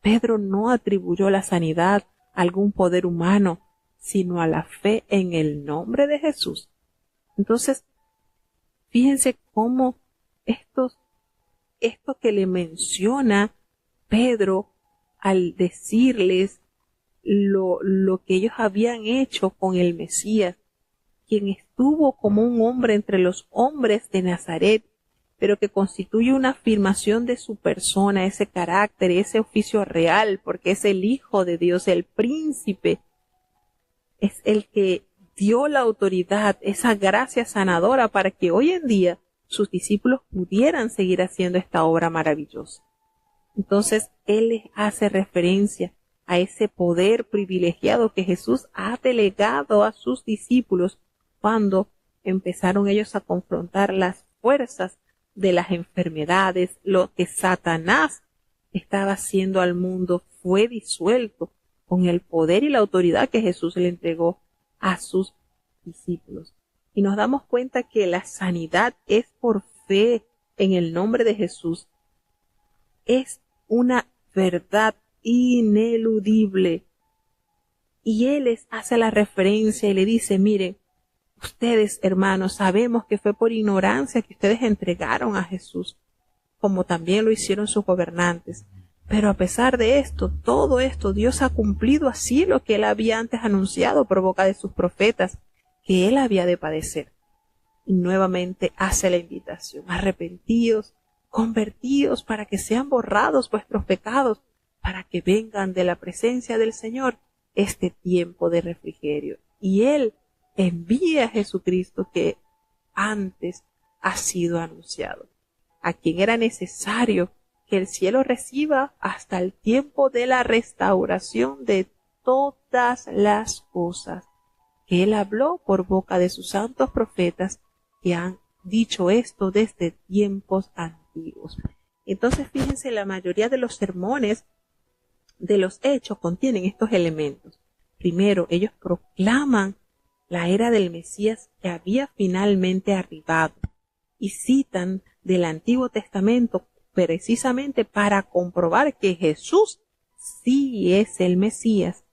Pedro no atribuyó la sanidad a algún poder humano, sino a la fe en el nombre de Jesús. Entonces, fíjense cómo esto que le menciona Pedro al decirles lo que ellos habían hecho con el Mesías, quien estuvo como un hombre entre los hombres de Nazaret, pero que constituye una afirmación de su persona, ese carácter, ese oficio real, porque es el Hijo de Dios, el príncipe, es el que dio la autoridad, esa gracia sanadora para que hoy en día sus discípulos pudieran seguir haciendo esta obra maravillosa. Entonces, él les hace referencia a ese poder privilegiado que Jesús ha delegado a sus discípulos cuando empezaron ellos a confrontar las fuerzas de las enfermedades. Lo que Satanás estaba haciendo al mundo fue disuelto con el poder y la autoridad que Jesús le entregó a sus discípulos. Y nos damos cuenta que la sanidad es por fe en el nombre de Jesús. Es una verdad ineludible. Y él les hace la referencia y le dice: miren, Ustedes, hermanos, sabemos que fue por ignorancia que ustedes entregaron a Jesús, como también lo hicieron sus gobernantes. Pero a pesar de esto, todo esto, Dios ha cumplido así lo que Él había antes anunciado por boca de sus profetas, que Él había de padecer. Y nuevamente hace la invitación: arrepentidos, convertidos, para que sean borrados vuestros pecados, para que vengan de la presencia del Señor este tiempo de refrigerio. Y Él envía a Jesucristo, que antes ha sido anunciado, a quien era necesario que el cielo reciba hasta el tiempo de la restauración de todas las cosas, que Él habló por boca de sus santos profetas, que han dicho esto desde tiempos antiguos. Entonces, fíjense, la mayoría de los sermones de los Hechos contienen estos elementos. Primero, ellos proclaman la era del Mesías que había finalmente arribado, y citan del Antiguo Testamento precisamente para comprobar que Jesús sí es el Mesías,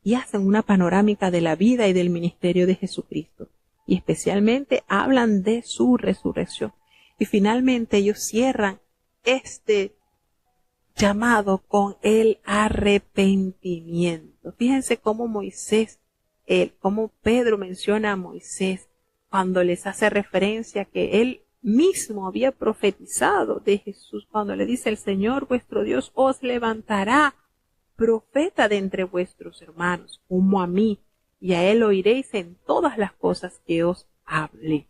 y hacen una panorámica de la vida y del ministerio de Jesucristo, y especialmente hablan de su resurrección. Y finalmente ellos cierran este llamado con el arrepentimiento. Fíjense cómo cómo Pedro menciona a Moisés cuando les hace referencia que él mismo había profetizado de Jesús, cuando le dice: el Señor vuestro Dios os levantará profeta de entre vuestros hermanos, como a mí, y a él oiréis en todas las cosas que os hable.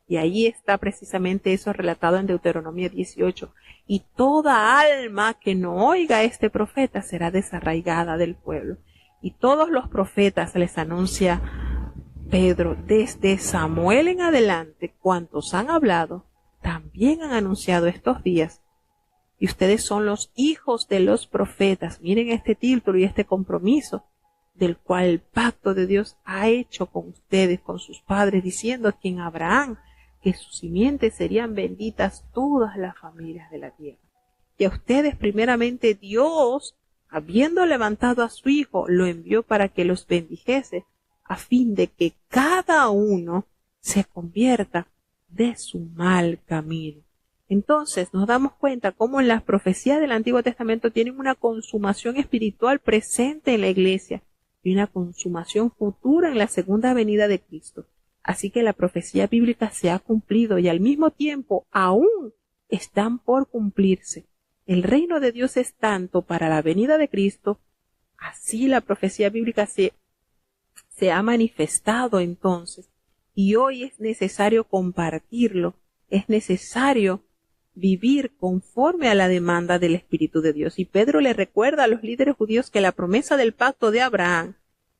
Y ahí está precisamente eso relatado en Deuteronomio 18. Y toda alma que no oiga a este profeta será desarraigada del pueblo. Y todos los profetas, les anuncia Pedro, desde Samuel en adelante, cuantos han hablado, también han anunciado estos días. Y ustedes son los hijos de los profetas. Miren este título y este compromiso, del cual el pacto de Dios ha hecho con ustedes, con sus padres, diciendo que en Abraham, que sus simientes serían benditas todas las familias de la tierra. Y a ustedes primeramente Dios, habiendo levantado a su Hijo, lo envió para que los bendijese, a fin de que cada uno se convierta de su mal camino. Entonces nos damos cuenta cómo las profecías del Antiguo Testamento tienen una consumación espiritual presente en la iglesia y una consumación futura en la segunda venida de Cristo. Así que la profecía bíblica se ha cumplido y al mismo tiempo aún están por cumplirse. El reino de Dios es tanto para la venida de Cristo, así la profecía bíblica se ha manifestado entonces, y hoy es necesario compartirlo, es necesario vivir conforme a la demanda del Espíritu de Dios. Y Pedro le recuerda a los líderes judíos que la promesa del pacto de Abraham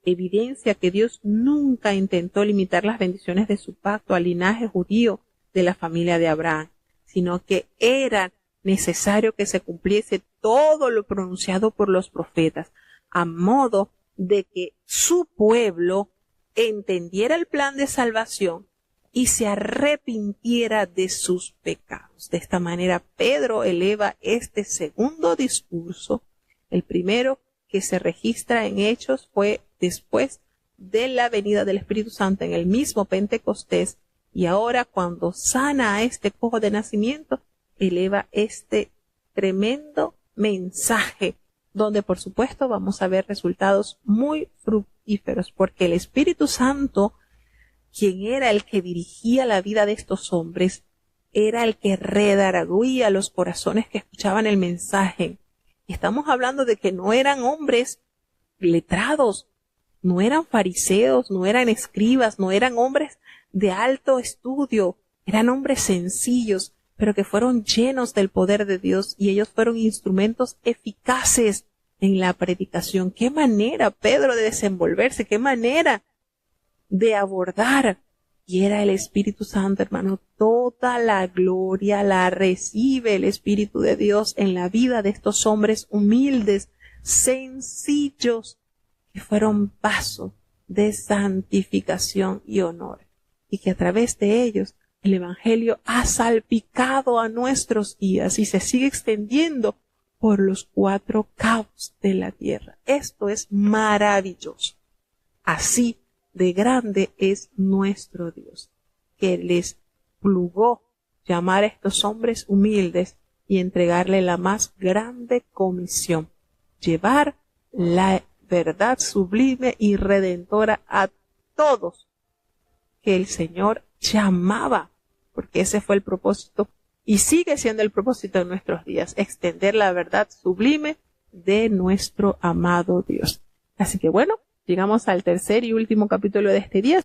evidencia que Dios nunca intentó limitar las bendiciones de su pacto al linaje judío de la familia de Abraham, sino que era necesario que se cumpliese todo lo pronunciado por los profetas, a modo de que su pueblo entendiera el plan de salvación y se arrepintiera de sus pecados. De esta manera, Pedro eleva este segundo discurso. El primero que se registra en Hechos fue después de la venida del Espíritu Santo en el mismo Pentecostés, y ahora cuando sana a este cojo de nacimiento, eleva este tremendo mensaje, donde por supuesto vamos a ver resultados muy fructíferos, porque el Espíritu Santo, quien era el que dirigía la vida de estos hombres, era el que redarguía los corazones que escuchaban el mensaje. Estamos hablando de que no eran hombres letrados, no eran fariseos, no eran escribas, no eran hombres de alto estudio, eran hombres sencillos, pero que fueron llenos del poder de Dios, y ellos fueron instrumentos eficaces en la predicación. Qué manera, Pedro, de desenvolverse, qué manera de abordar. Y era el Espíritu Santo, hermano. Toda la gloria la recibe el Espíritu de Dios en la vida de estos hombres humildes, sencillos, que fueron paso de santificación y honor, y que a través de ellos el Evangelio ha salpicado a nuestros días y se sigue extendiendo por los 4 cabos de la tierra. Esto es maravilloso. Así de grande es nuestro Dios, que les plugó llamar a estos hombres humildes y entregarle la más grande comisión, llevar la verdad sublime y redentora a todos que el Señor llamaba, porque ese fue el propósito y sigue siendo el propósito de nuestros días, extender la verdad sublime de nuestro amado Dios. Así que bueno, llegamos al tercer y último capítulo de este día.